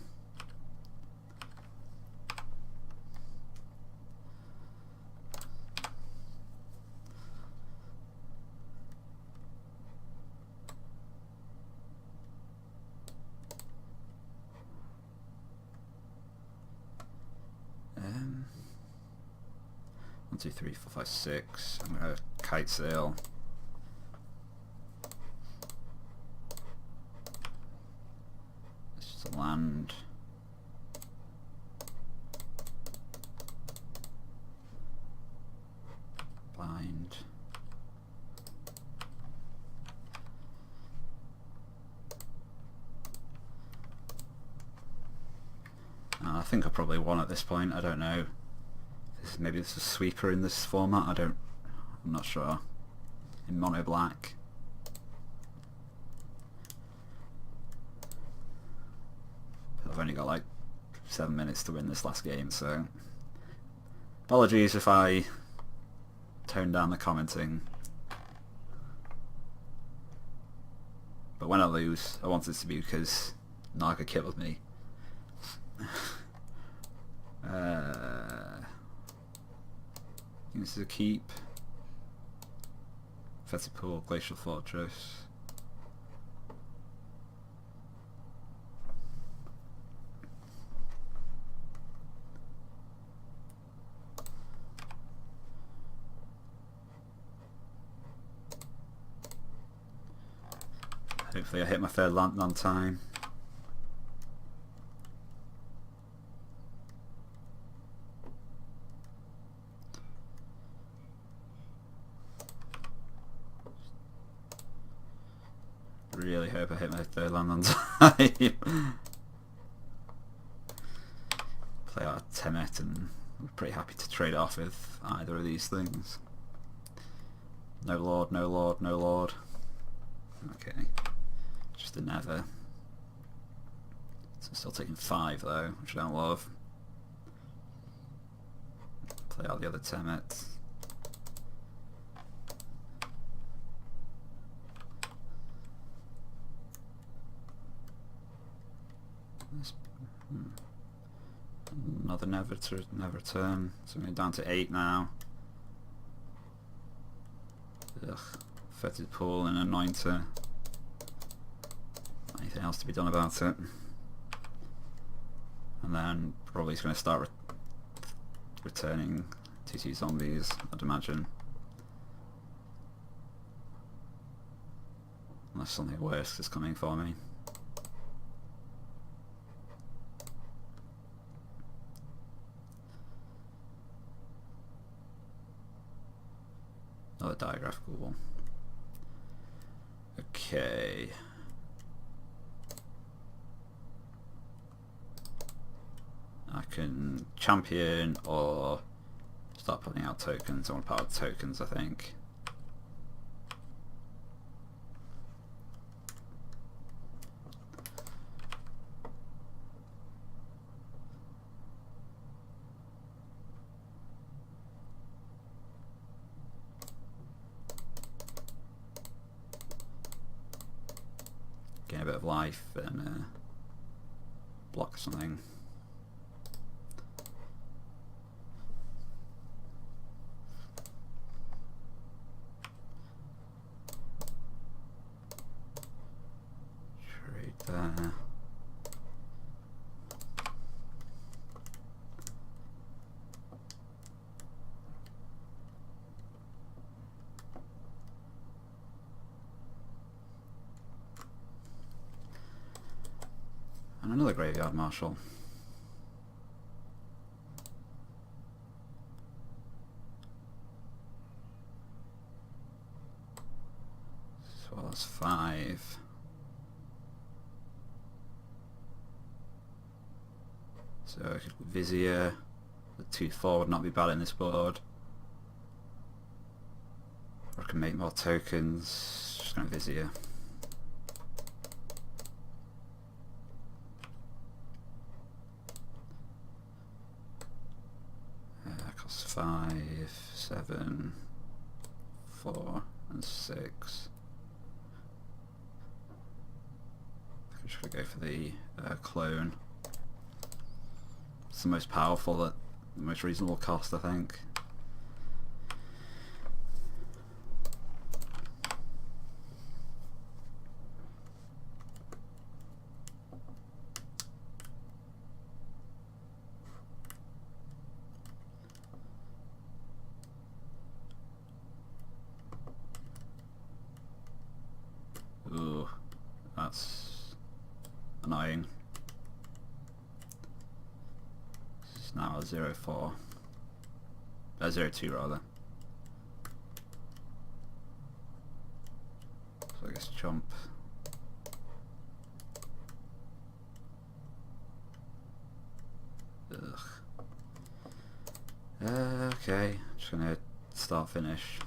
One, 2, 3, 4, 5, 6. I'm gonna Kite Sail. It's just a land. Bind. think I probably won at this point. I don't know. Maybe there's a sweeper in this format. I'm not sure. In mono black. I've only got like 7 minutes to win this last game, so apologies if I tone down the commenting. But when I lose, I want it to be because Naga killed me. This is a keep. Fetipool, Glacial Fortress. Hopefully I hit my third land on time. Really hope I hit my third land on time. Play out Temet and I'm pretty happy to trade it off with either of these things. No lord, no lord, no lord. Okay. Just a never. So I'm still taking 5 though, which I don't love. Play out the other Temet. Another never turn. So we're down to 8 now. Ugh. Fetid Pool and Anointer. Anything else to be done about it? And then probably he's going to start returning 2/2 zombies, I'd imagine. Unless something worse is coming for me. Another diagraphical one. Okay. I can champion or start putting out tokens. I want to put out tokens, I think. Gain a bit of life and block something. Trade there. And another Graveyard Marshal. So that's 5. So I could Vizier. The 2/4 would not be bad in this board. Or I can make more tokens. Just going to Vizier. Costs 5, 7, 4, and 6. I'm just going to go for the clone. It's the most powerful at the most reasonable cost, I think. Ooh, that's annoying. This is now a 0-4. 0-2 rather. So I guess jump. Okay, just gonna start finish.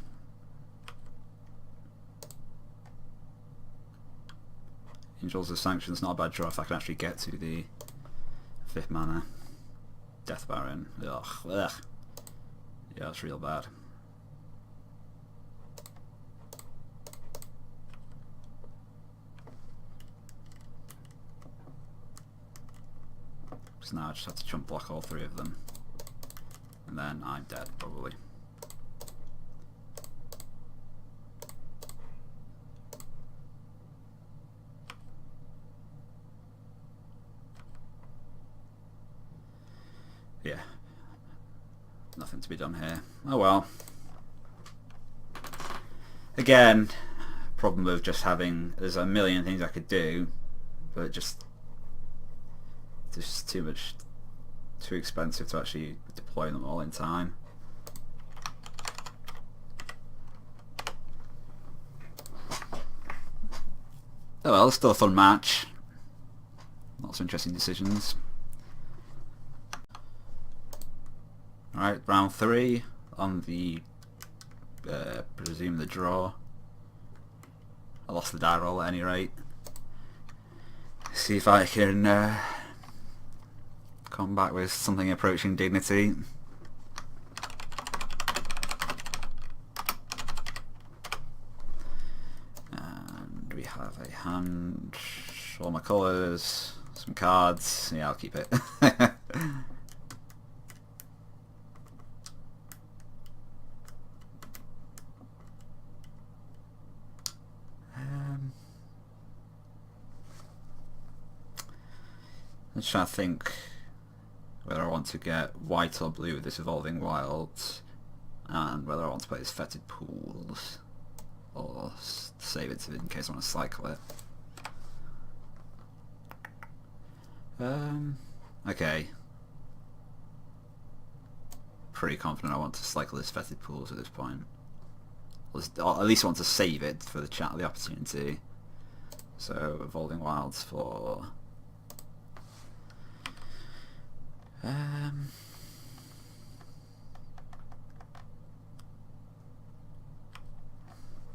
Angels of Sanction's not a bad draw if I can actually get to the 5th mana. Death Baron. Ugh. Ugh. Yeah, it's real bad. So now I just have to chump block all 3 of them. And then I'm dead, probably. Yeah. Nothing to be done here. Oh well. Again, problem with just having... There's a million things I could do, but just... It's just too much... Too expensive to actually deploy them all in time. Oh well, it's still a fun match. Lots of interesting decisions. Alright, round 3 on the... presume the draw. I lost the die roll at any rate. See if I can come back with something approaching dignity. And we have a hand, all my colours, some cards. Yeah, I'll keep it. I'm just trying to think whether I want to get white or blue with this Evolving Wilds, and whether I want to play this Fetid Pools, or save it in case I want to cycle it. Okay. Pretty confident I want to cycle this Fetid Pools at this point. Or at least I want to save it for the opportunity. So Evolving Wilds for...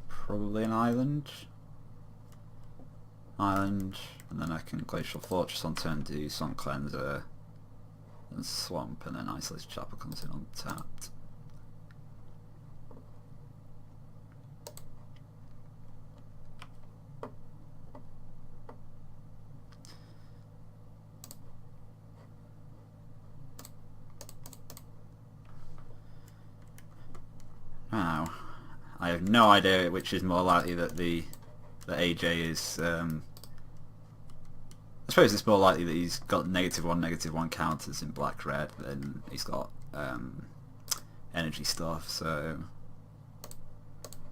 probably an island, and then I can Glacial Fortress on turn, do Sun Cleanser and Swamp, and then Isolated Chapel comes in untapped. Now, I have no idea which is more likely that that AJ is. I suppose it's more likely that he's got -1/-1 counters in black-red than he's got energy stuff. So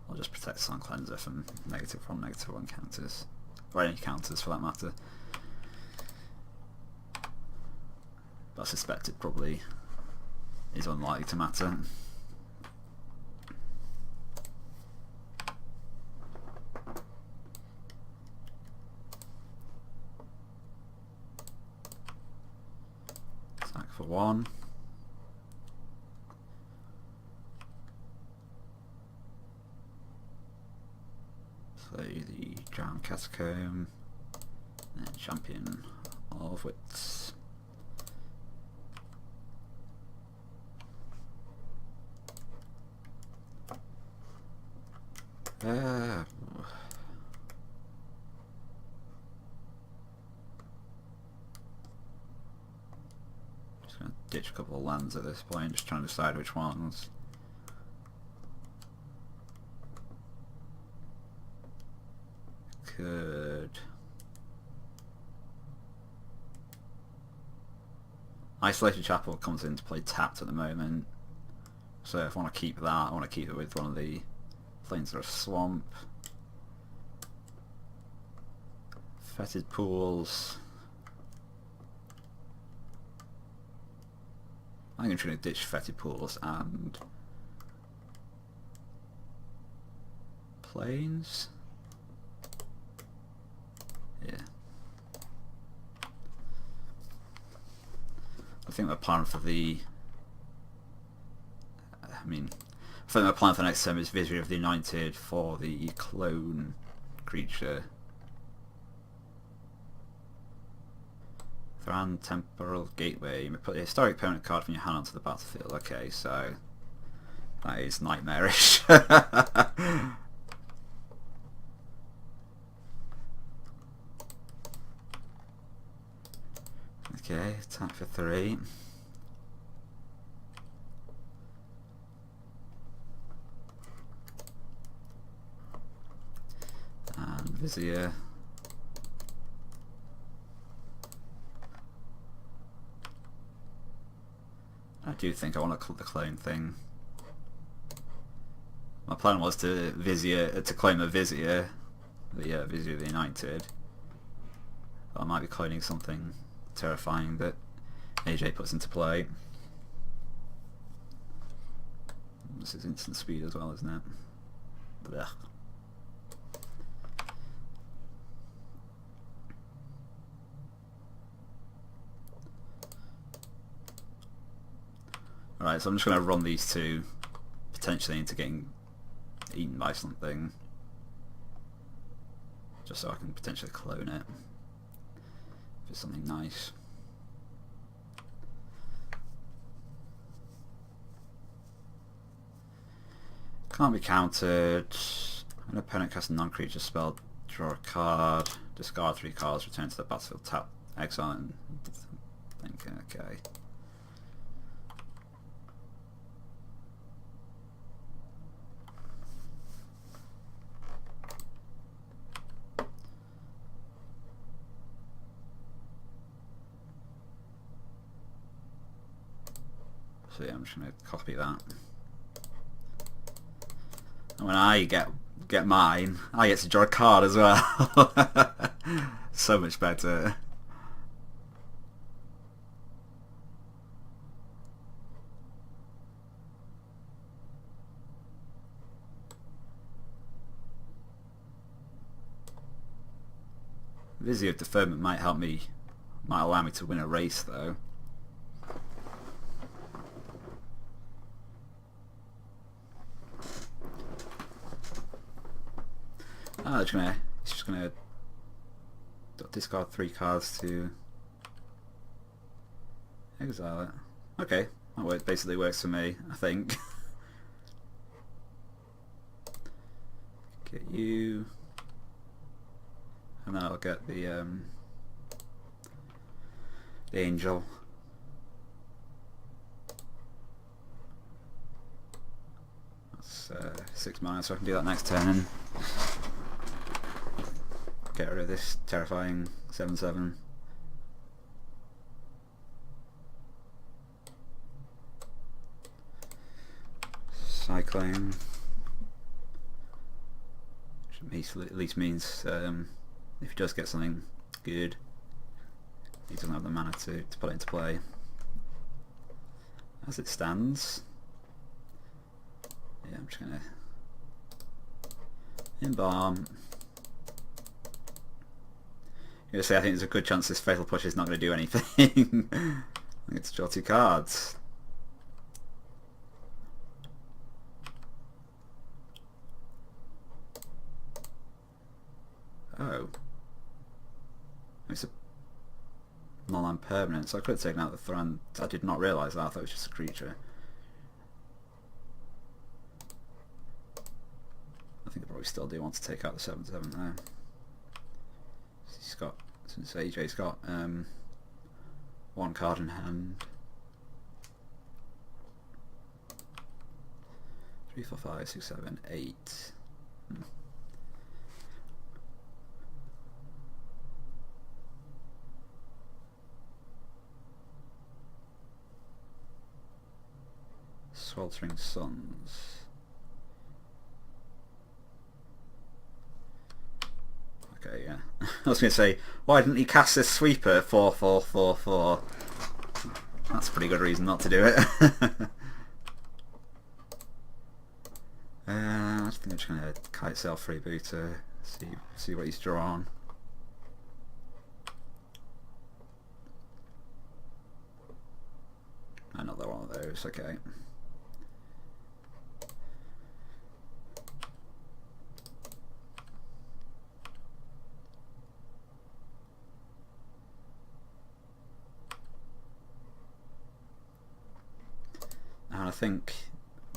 I'll just protect Sun Cleanser from -1/-1 counters, or any counters for that matter. But I suspect it probably is unlikely to matter. Sack for 1. Play the Drowned Catacomb, and Champion of Wits. Just gonna ditch a couple of lands at this point, just trying to decide which ones. Could Isolated Chapel comes into play tapped at the moment, so if I want to keep that, I want to keep it with one of the Plains of Swamp. Fetid Pools. I'm going to ditch Fetid Pools and Plains. Yeah. I think the plan for the think my plan for next turn is Vizier of the Anointed for the clone creature. Thran Temporal Gateway. You may put a historic permanent card from your hand onto the battlefield. Okay, so that is nightmarish. Okay, attack for 3. And Vizier. I do think I want to the clone thing. My plan was to claim a Vizier, the Vizier of the United. But I might be cloning something terrifying that AJ puts into play. This is instant speed as well, isn't it? Blech. Alright, so I'm just going to run these two potentially into getting eaten by something, just so I can potentially clone it if it's something nice. Can't be countered. An opponent casts a non-creature spell, draw a card, discard 3 cards, return to the battlefield, tap, exile, and think, okay. So yeah, I'm just going to copy that. And when I get mine, I get to draw a card as well. So much better. Vizier of Deferment might allow me to win a race though. Oh, it's just gonna discard 3 cards to exile it. Okay, that basically works for me, I think. Get you, and then I'll get the angel. That's 6 mana, so I can do that next turn and get rid of this terrifying 7/7. Cycling. Which at least means if he does get something good, he doesn't have the mana to put it into play. As it stands, yeah, I'm just gonna embalm. I'm gonna say I think there's a good chance this Fatal Push is not going to do anything. I get to draw 2 cards. Oh. It's a non-land permanent, so I could have taken out the Thran. I did not realise that. I thought it was just a creature. I think I probably still do want to take out the 7/7 there. Since AJ's got 1 card in hand. 3, 4, 5, 6, 7, 8. Sweltering Suns. Okay, yeah. I was going to say, why didn't he cast this sweeper 4/4/4/4? That's a pretty good reason not to do it. I think I'm just going to Kite Sail Freebooter, see what he's drawn. Another one of those, okay. I think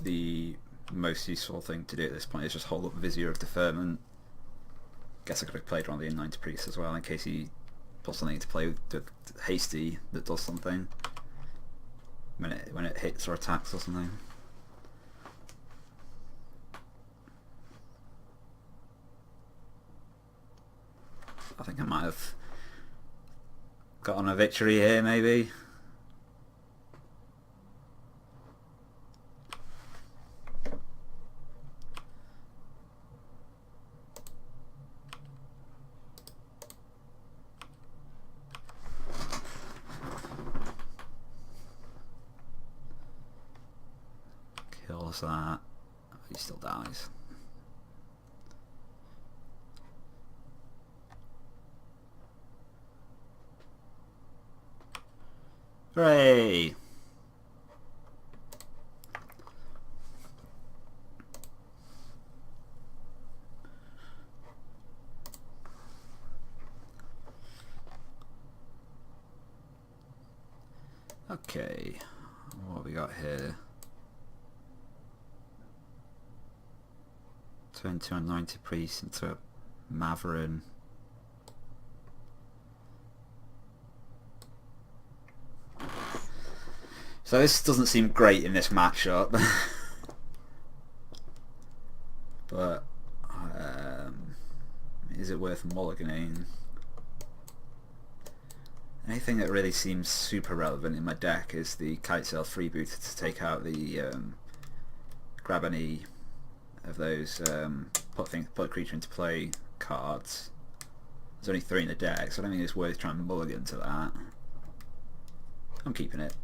the most useful thing to do at this point is just hold up Vizier of Deferment. Guess I could have played one of the Anointed Priests as well in case he puts something to play with Hasty that does something when it hits or attacks or something. I think I might have gotten a victory here, maybe. Kills that. He still dies. Hooray! Okay, what have we got here? Turn 2 Anointed Priest into a Maverin. So this doesn't seem great in this matchup. But is it worth mulliganing? Anything that really seems super relevant in my deck is the Kitesail Freebooter to take out the grab any of those put a creature into play cards. There's only 3 in the deck, so I don't think it's worth trying to mulligan to that. I'm keeping it.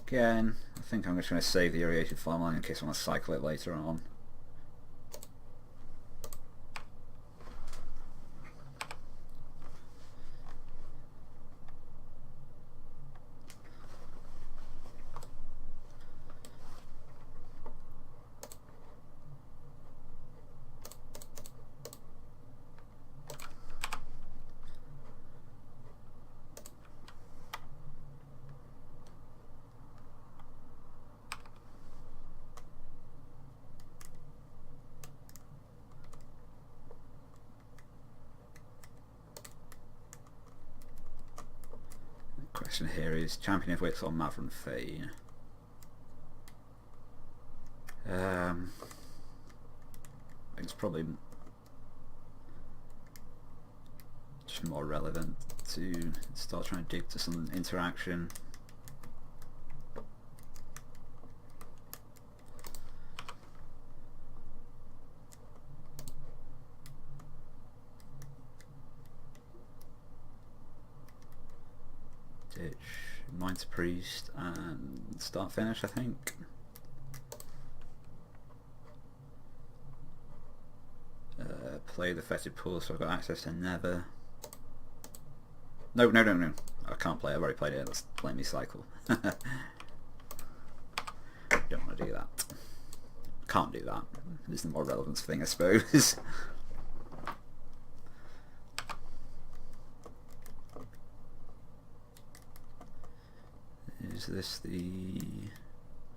Again, I think I'm just going to save the Irrigated Farmland in case I want to cycle it later on. Question here is Champion of Wits or Maverin Fane. I think it's probably just more relevant to start trying to dig to some interaction. Ditch, Anointed Priest, and start finish, I think. Play the Fetid Pool, so I've got access to Nether. No. I can't play, I've already played it, let's let me cycle. Don't want to do that. Can't do that. It's the more relevant thing, I suppose. Is this the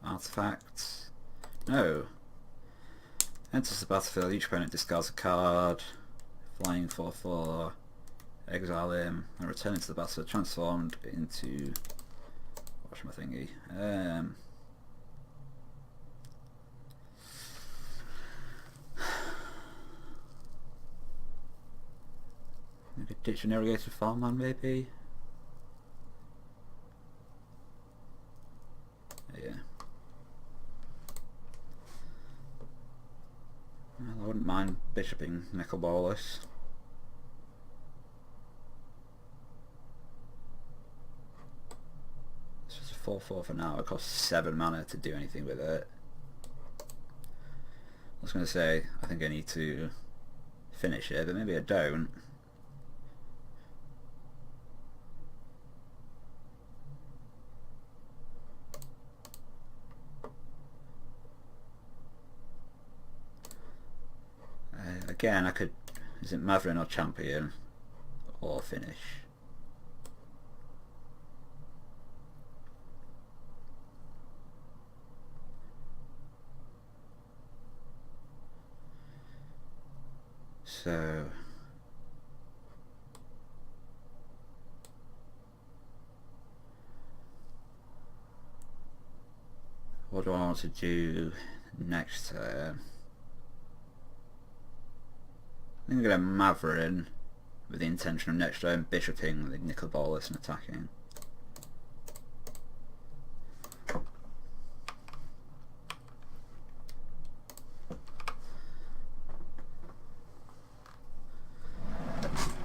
artifact? No. Enters the battlefield, each opponent discards a card, flying 4/4, exile him, and return into the battlefield transformed into... Watch my thingy. I could ditch an Irrigated Farmland maybe? Yeah. Well, I wouldn't mind bishoping Nicol Bolas. It's just a 4/4 for now. It costs 7 mana to do anything with it. I was going to say, I think I need to finish it, but maybe I don't. again, I could... Is it Maverin or Champion? Or finish? So... What do I want to do next turn? I think I'm going to Maverin with the intention of next turn bishoping the Nicobolus and attacking.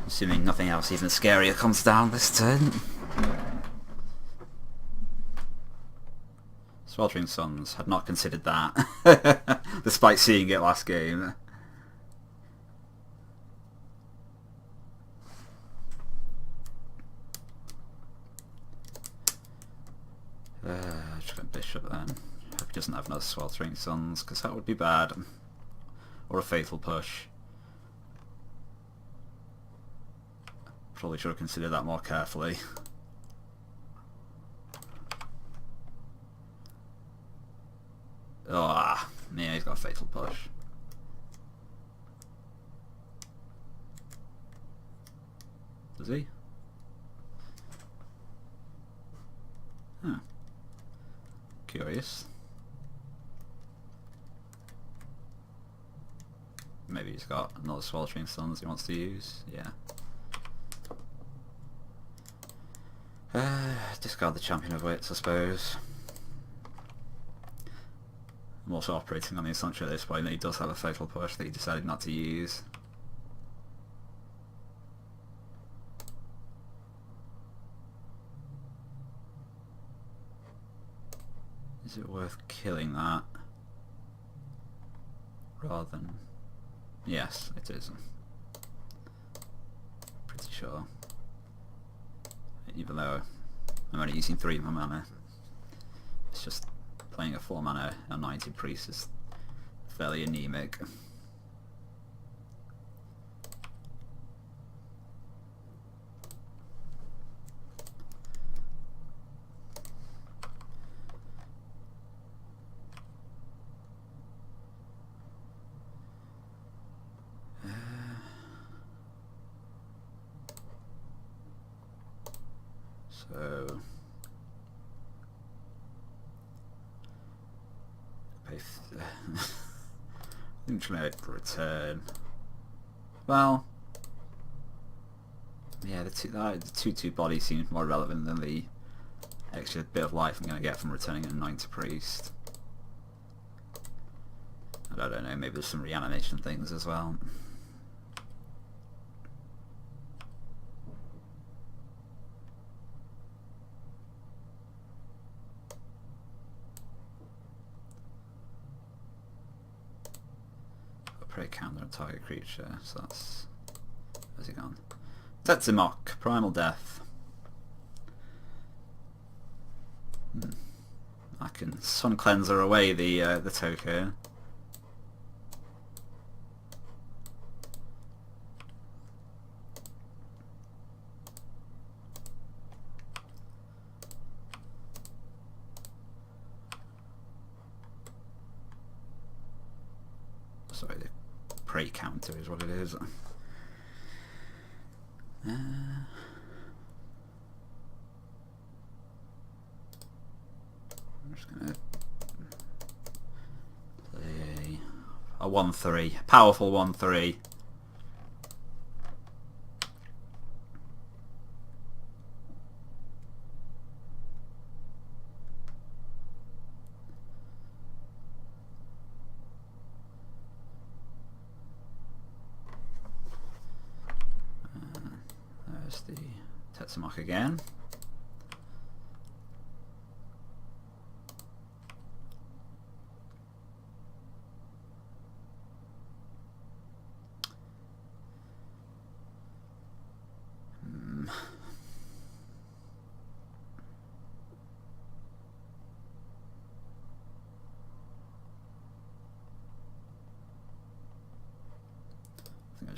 Assuming nothing else even scarier comes down this turn. Sweltering Suns, had not considered that, despite seeing it last game. Just going Bishop then. Hope he doesn't have another Sweltering Suns, because that would be bad. Or a Fatal Push. Probably should have considered that more carefully. Oh, yeah, he's got a Fatal Push. Does he? Huh. Curious. Maybe he's got another Sweltering Suns he wants to use. Yeah. Discard the Champion of Wits, I suppose. I'm also operating on the assumption at this point that he does have a Fatal Push that he decided not to use. Is it worth killing that? Rather than... Yes, it is. Pretty sure. Even though I'm only using 3 of my mana. It's just playing a 4 mana Anointed Priest is fairly anemic. So eventually I'd return. Well, yeah, the 2/2 body seems more relevant than the extra bit of life I'm going to get from returning an Anointed Priest. And I don't know, maybe there's some reanimation things as well. Prey counter on target creature, so that's... Where's he gone? Tetzimok, Primal Death. I can Sun Cleanser away the token. Sorry, the prey counter is what it is. I'm just gonna play a 1/3, powerful 1/3. There's the Tetzimok again.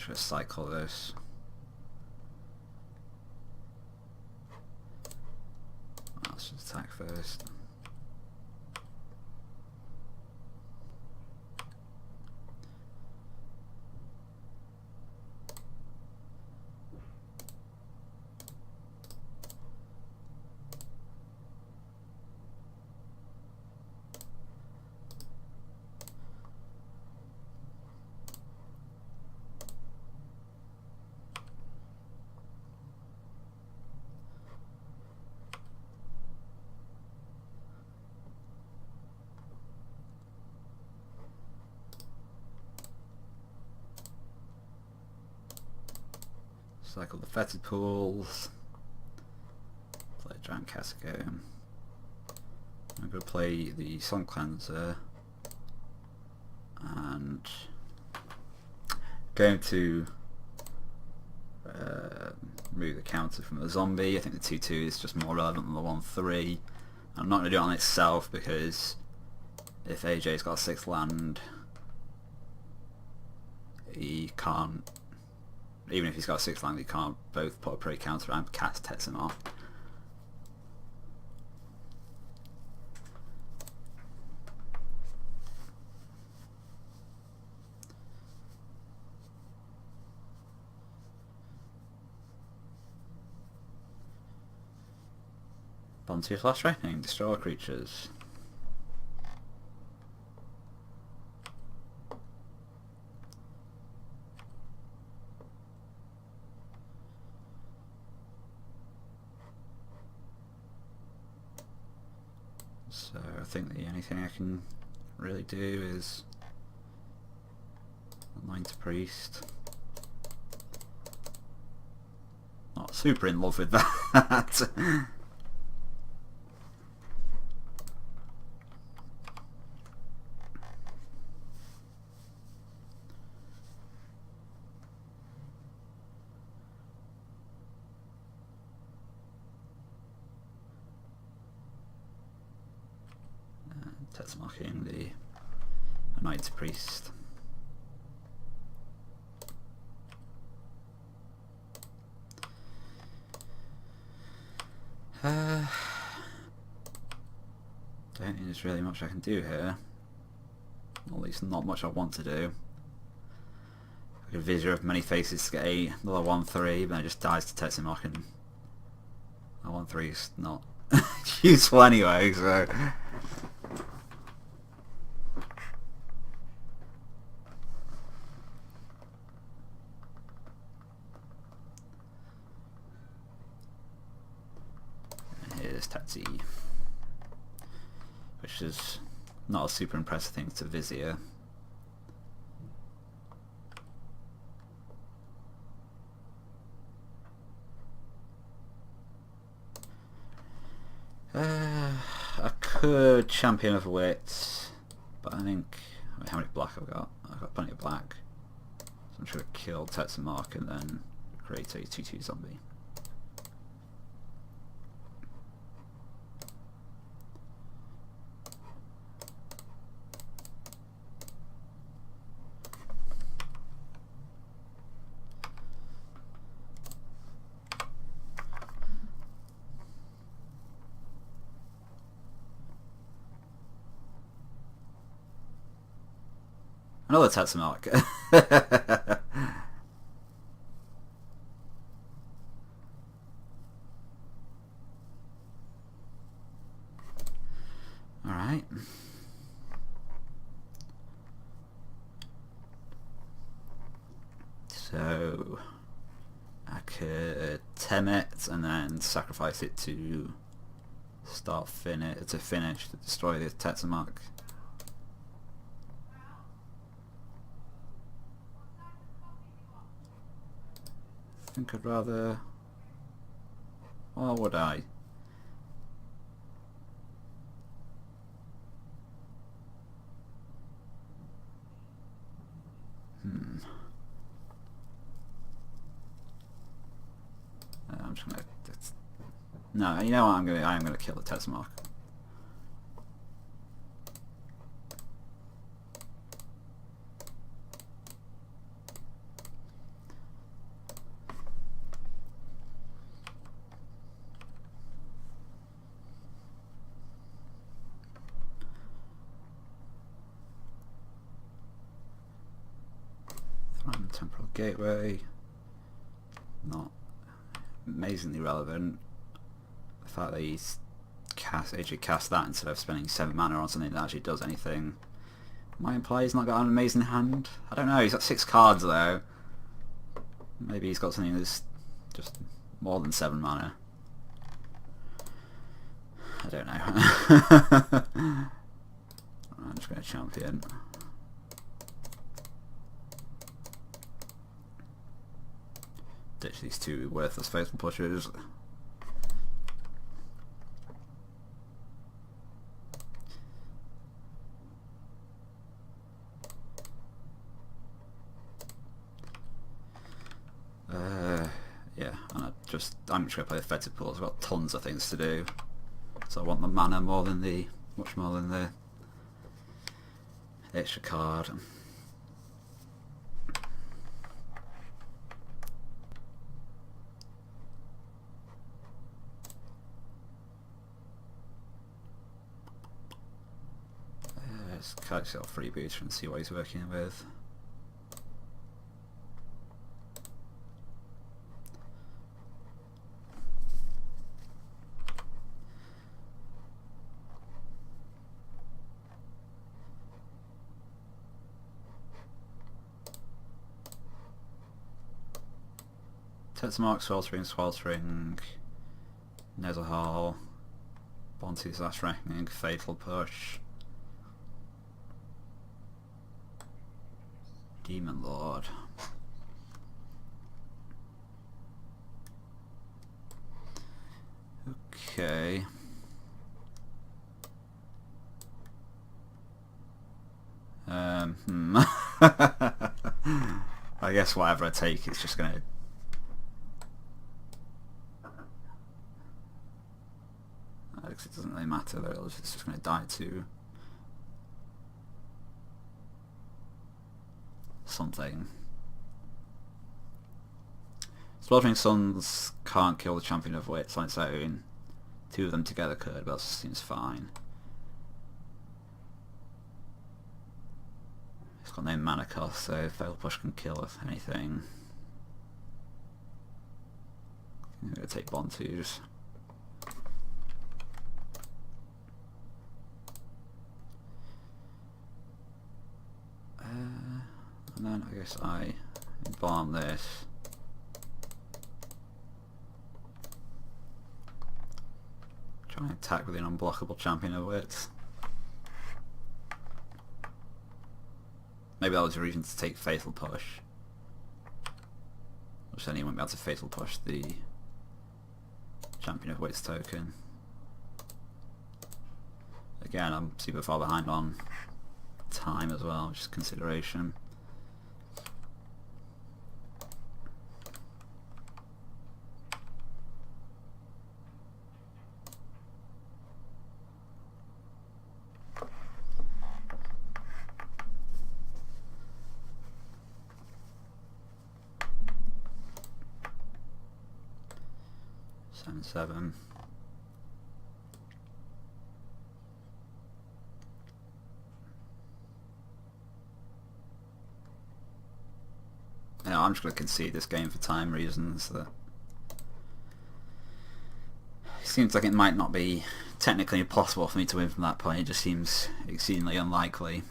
should cycle this. Let's just attack first. Cycle the fetid pools. Play a giant Casco. I'm going to play the Sun Cleanser and going to remove the counter from the zombie. I think the 2/2 is just more relevant than the 1/3. I'm not going to do it on itself because if AJ's got a 6th land, he can't. Even if he's got a 6th land, he can't both put a prey counter and cast Tetsamar. Bond to your last threatening, destroy all creatures. So I think the only thing I can really do is Anoint a Priest. Not super in love with that. Tetsamocking the Anointed Priest. Don't think there's really much I can do here. At least not much I want to do. I could Vizier of Many Faces to get another 1/3, but it just dies to Tetsamok, and that 1/3 is not useful anyway, so... Here's Tetsi, which is not a super impressive thing to Vizier. I could Champion of Wit, but I think... how many black I've got? I've got plenty of black. So I'm just going to kill Tetsamok and then create a 2/2 zombie. Another Tetsamok. Alright. So I could tem it and then sacrifice it to finish to destroy the Tetsamok. I think I'd rather... or would I? I'm just gonna... no, you know what? I'm gonna kill the Tetsamok. Temporal Gateway, not amazingly relevant. The fact that he's actually cast that instead of spending 7 mana on something that actually does anything might imply he's not got an amazing hand. I don't know, he's got 6 cards though. Maybe he's got something that's just more than 7 mana. I don't know. I'm just going to champion. Ditch these 2 worthless faithful pushers. Yeah, and I'm just going to play effective pool. I've got tons of things to do, so I want the mana much more than the extra card. Let's catch out freebooter and see what he's working with. Tetsumark, Sweltering, Nezahal, Bonte's Last Reckoning, Fatal Push, Demon Lord. Okay. I guess whatever I take, it's just gonna. It doesn't really matter though, it's just going to die to something. Slaughtering Suns can't kill the Champion of Wits on its own. 2 of them together could, but that seems fine. It's got no mana cost, so Fatal Push can kill anything. I'm going to take Bontus. And then I guess I bomb this. Try and attack with an unblockable Champion of Wits. Maybe that was a reason to take Fatal Push. Which then he won't be able to Fatal Push the Champion of Wits token. Again, I'm super far behind on time as well, which is consideration. Seven. You know, I'm just going to concede this game for time reasons. That it seems like it might not be technically impossible for me to win from that point. It just seems exceedingly unlikely.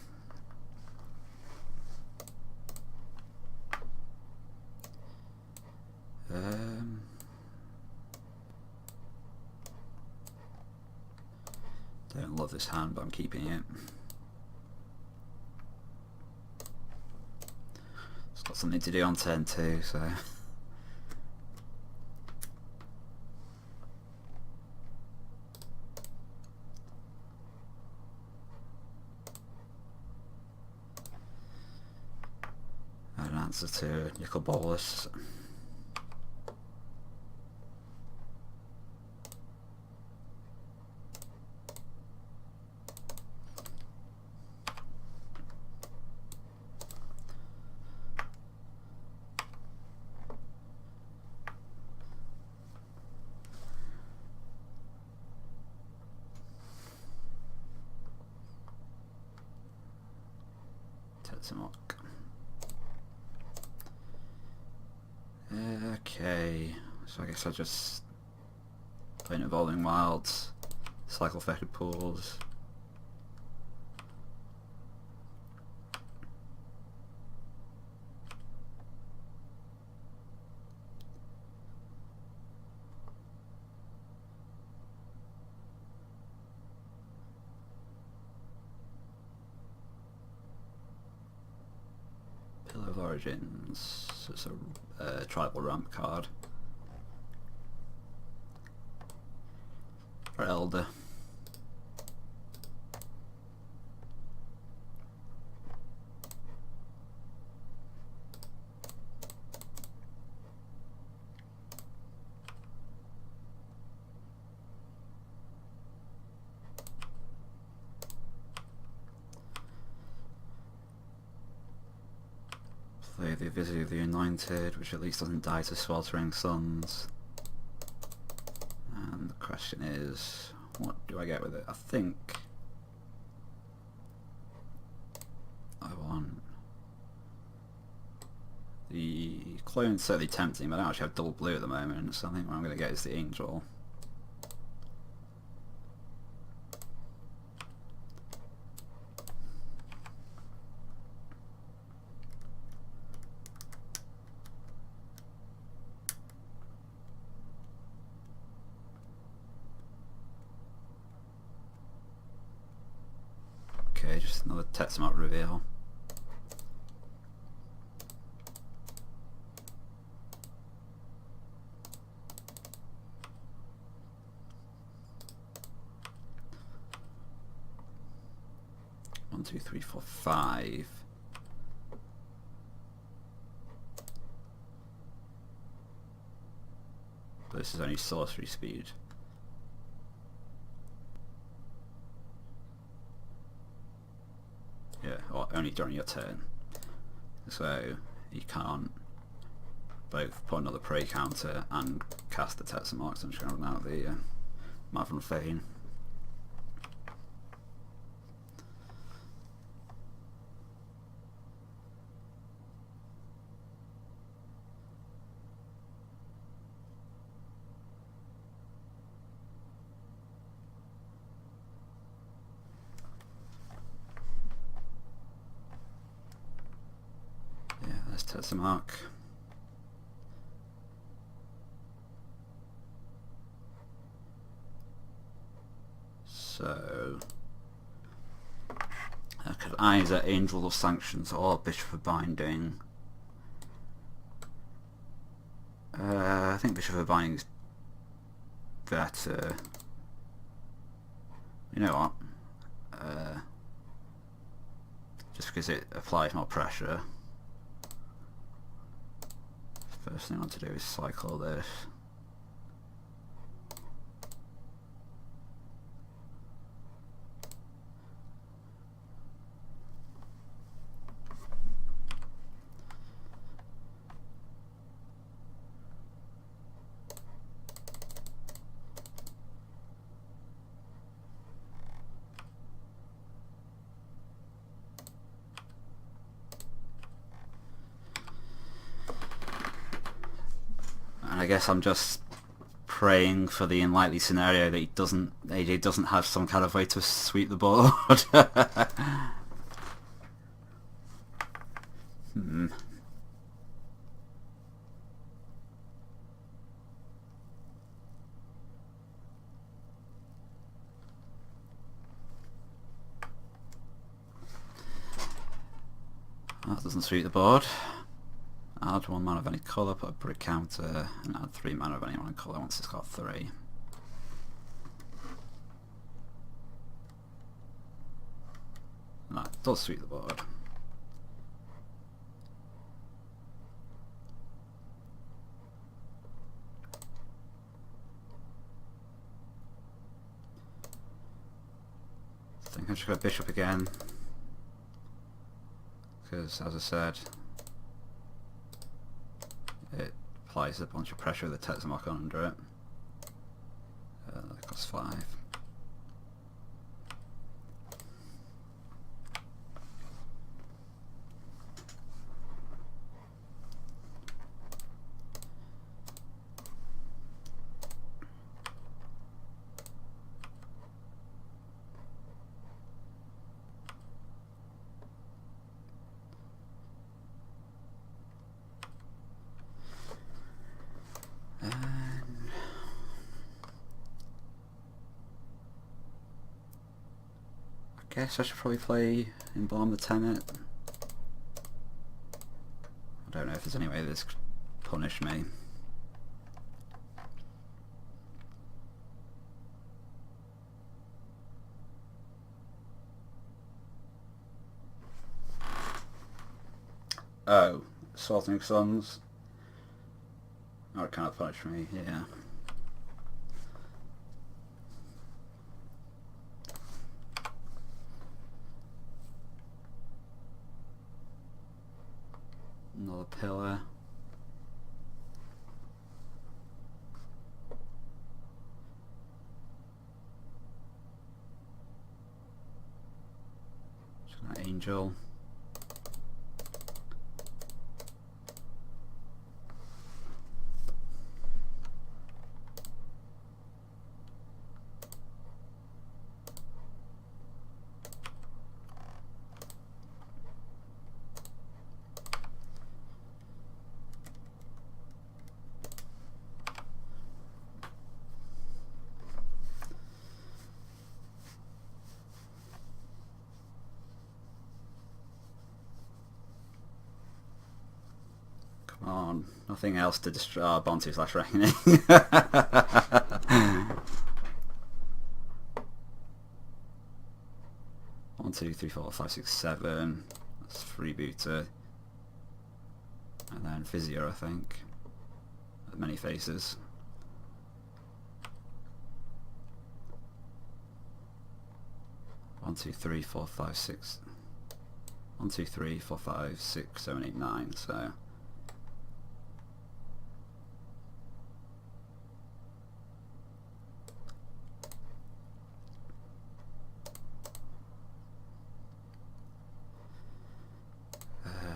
Don't love this hand, but I'm keeping it. It's got something to do on turn 2, so. An answer to Nicol Bolas. Tetsumark. Okay, so I guess I just play Evolving Wilds, cycle affected pools. Pillar of Origins, so it's a tribal ramp card. For Elder. Play the Visit of the Anointed, which at least doesn't die to Sweltering Suns. And the question is, what do I get with it? I think I want the clone's certainly tempting, but I don't actually have double blue at the moment, so I think what I'm going to get is the Angel. Okay, just another Tetsamot reveal. One, two, three, four, five. But this is only sorcery speed. Yeah, or only during your turn. So you can't both put another prey counter and cast the Tetsamot. So I'm just going to run out the Mavern Fane. There's Tetsamot. So I could either Angel of Sanctions or Bishop of Binding. I think Bishop of Binding is better. You know what? Just because it applies more pressure. First thing I want to do is cycle this. I guess I'm just praying for the unlikely scenario that AJ doesn't have some kind of way to sweep the board. That doesn't sweep the board. Add 1 mana of any colour, put a brick counter, and add 3 mana of any one colour once it's got 3. And that does sweep the board. I think I should go Bishop again, because as I said, it applies a bunch of pressure with the Tetsamot under it. That costs 5. And I guess I should probably play Embalm the Tenet. I don't know if there's any way this could punish me. Oh, Sorting Sons. Oh, it kind of punished me, yeah. Another pillar. Just an angel. Come on, nothing else to destroy. Oh, Bontu slash Reckoning. 1, 2, 3, 4, 5, 6, 7. That's Freebooter. And then Physio, I think. Many faces. One, 2, 3, 4, 5, 6. 1, 2, 3, 4, 5, 6, 7, 8, 9. So.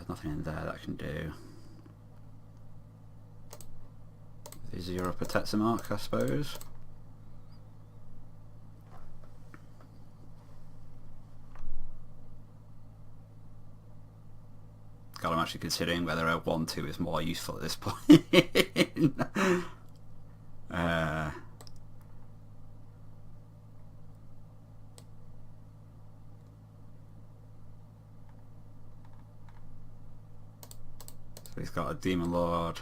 Nothing in there that I can do. Is Europe a Tetsumark, I suppose? God, I'm actually considering whether a 1-2 is more useful at this point. So he's got a Demon Lord,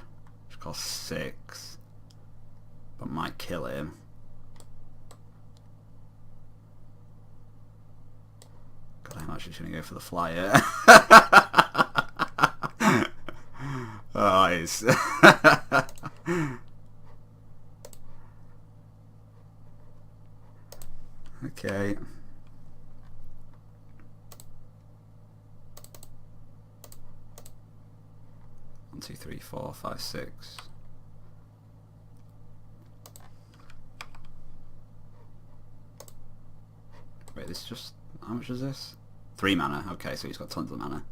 which costs 6, but might kill him. God, I'm actually going to go for the flyer. Oh, it's okay. One, 2, 3, 4, 5, 6. Wait, this just... how much is this? 3 mana. Okay, so he's got tons of mana.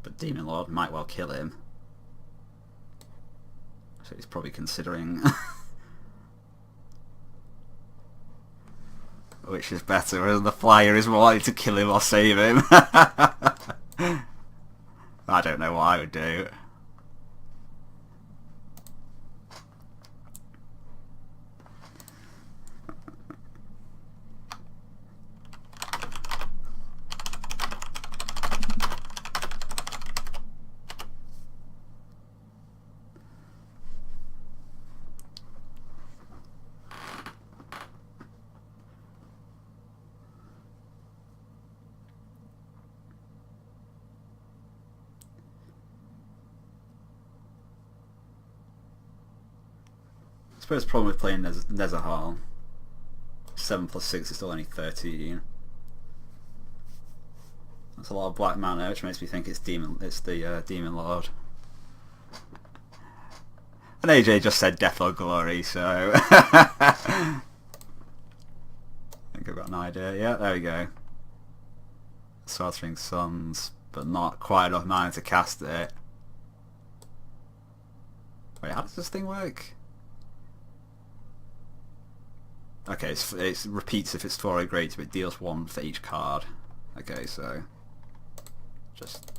But Demon Lord might well kill him. So he's probably considering... which is better, whether the flyer is more likely to kill him or save him. I don't know what I would do. I suppose the problem with playing Nezahal, 7 plus 6 is still only 13. That's a lot of black mana, which makes me think it's the Demon Lord. And AJ just said Death or Glory, so I think I've got an idea. Yeah, there we go. Sorting Sons, but not quite enough mana to cast it. Wait, how does this thing work? Okay, it repeats if it's 4 or greater, but it deals 1 for each card. Okay, so... just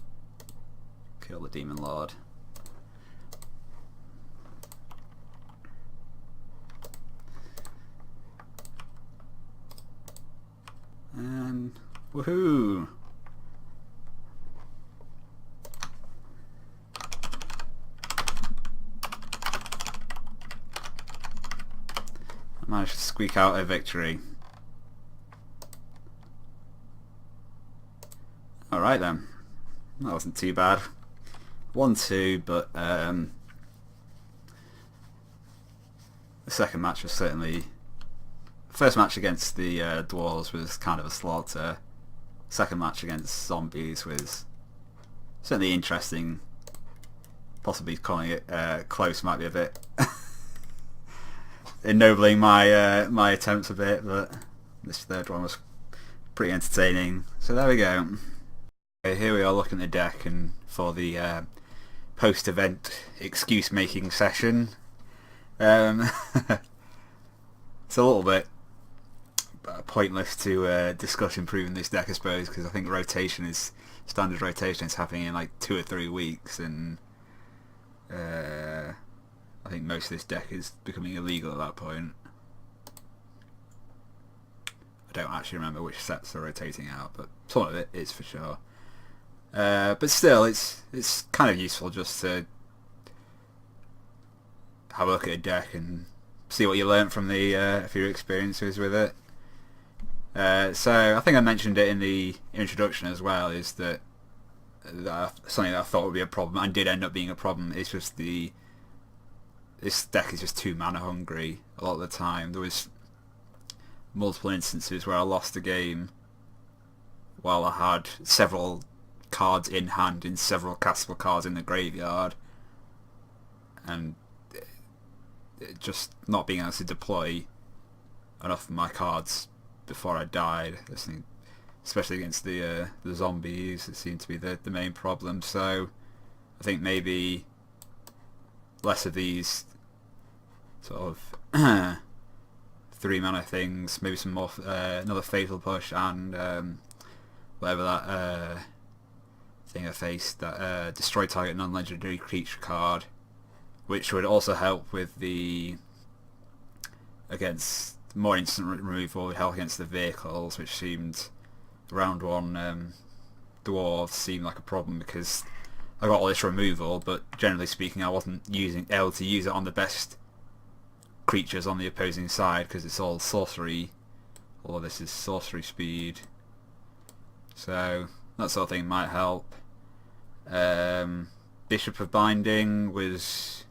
kill the Demon Lord. And woohoo! I managed to squeak out a victory. Alright then. That wasn't too bad. 1-2, but the second match was certainly... First match against the Dwarves was kind of a slaughter. Second match against Zombies was certainly interesting. Possibly calling it close might be a bit ennobling my my attempts a bit, but this third one was pretty entertaining. So there we go. Okay, here we are looking at the deck and for the post-event excuse-making session. It's a little bit pointless to discuss improving this deck, I suppose, because I think standard rotation is happening in like 2 or 3 weeks, and I think most of this deck is becoming illegal at that point. I don't actually remember which sets are rotating out, but some of it is for sure. But still, it's kind of useful just to have a look at a deck and see what you learnt from the few experiences with it. So I think I mentioned it in the introduction as well, is that something that I thought would be a problem and did end up being a problem is just this deck is just too mana hungry a lot of the time. There was multiple instances where I lost a game while I had several cards in hand and several castable cards in the graveyard, and just not being able to deploy enough of my cards before I died, especially against the zombies, it seemed to be the main problem. So I think maybe less of these sort of 3 mana things, maybe some more, another Fatal Push and whatever that thing I faced, that destroy target non-legendary creature card, which would also help with the against more instant removal, would help against the vehicles, which seemed round 1 dwarves seemed like a problem because I got all this removal, but generally speaking I wasn't able to use it on the best creatures on the opposing side because it's all sorcery. All of this is sorcery speed, so that sort of thing might help. Bishop of Binding was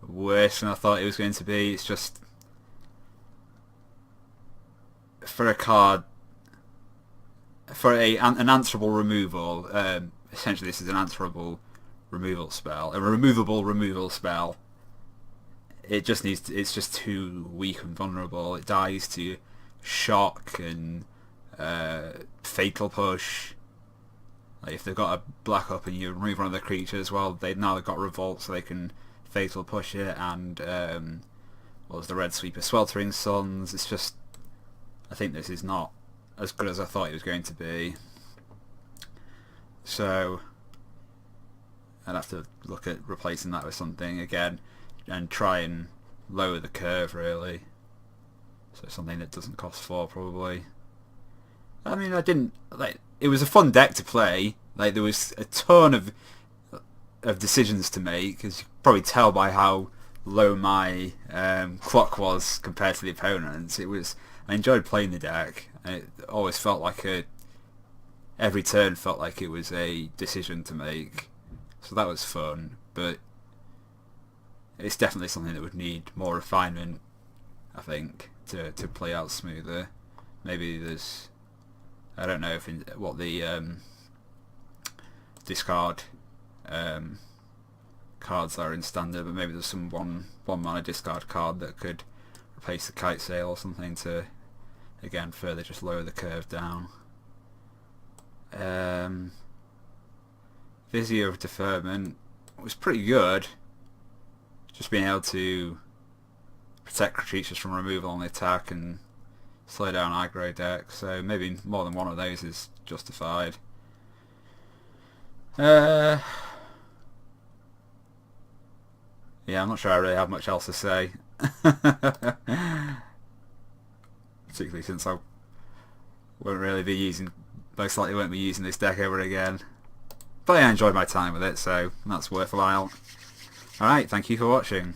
worse than I thought it was going to be. It's just for a card, for an answerable removal, essentially this is an answerable removal spell, a removable removal spell. It's just too weak and vulnerable. It dies to shock and Fatal Push. Like if they've got a black up and you remove one of the creatures, well, they've got Revolt, so they can Fatal Push it, and what was the Red Sweeper? Sweltering Suns. It's just, I think this is not as good as I thought it was going to be. So I'd have to look at replacing that with something again and try and lower the curve, really. So something that doesn't cost 4 probably. I mean, it was a fun deck to play. Like, there was a ton of decisions to make, as you can probably tell by how low my clock was compared to the opponents. I enjoyed playing the deck. It always felt like every turn felt like it was a decision to make. So that was fun, but it's definitely something that would need more refinement, I think, to play out smoother. Maybe there's, I don't know what the discard cards are in standard, but maybe there's some one mana discard card that could replace the Kite Sail or something to, again, further just lower the curve down. Vizier of Deferment was pretty good, just being able to protect creatures from removal on the attack and slow down aggro deck, so maybe more than one of those is justified. Uh, yeah, I'm not sure I really have much else to say. Particularly since I won't really be using, most likely won't be using this deck ever again. But I enjoyed my time with it, so that's worthwhile. Alright, thank you for watching.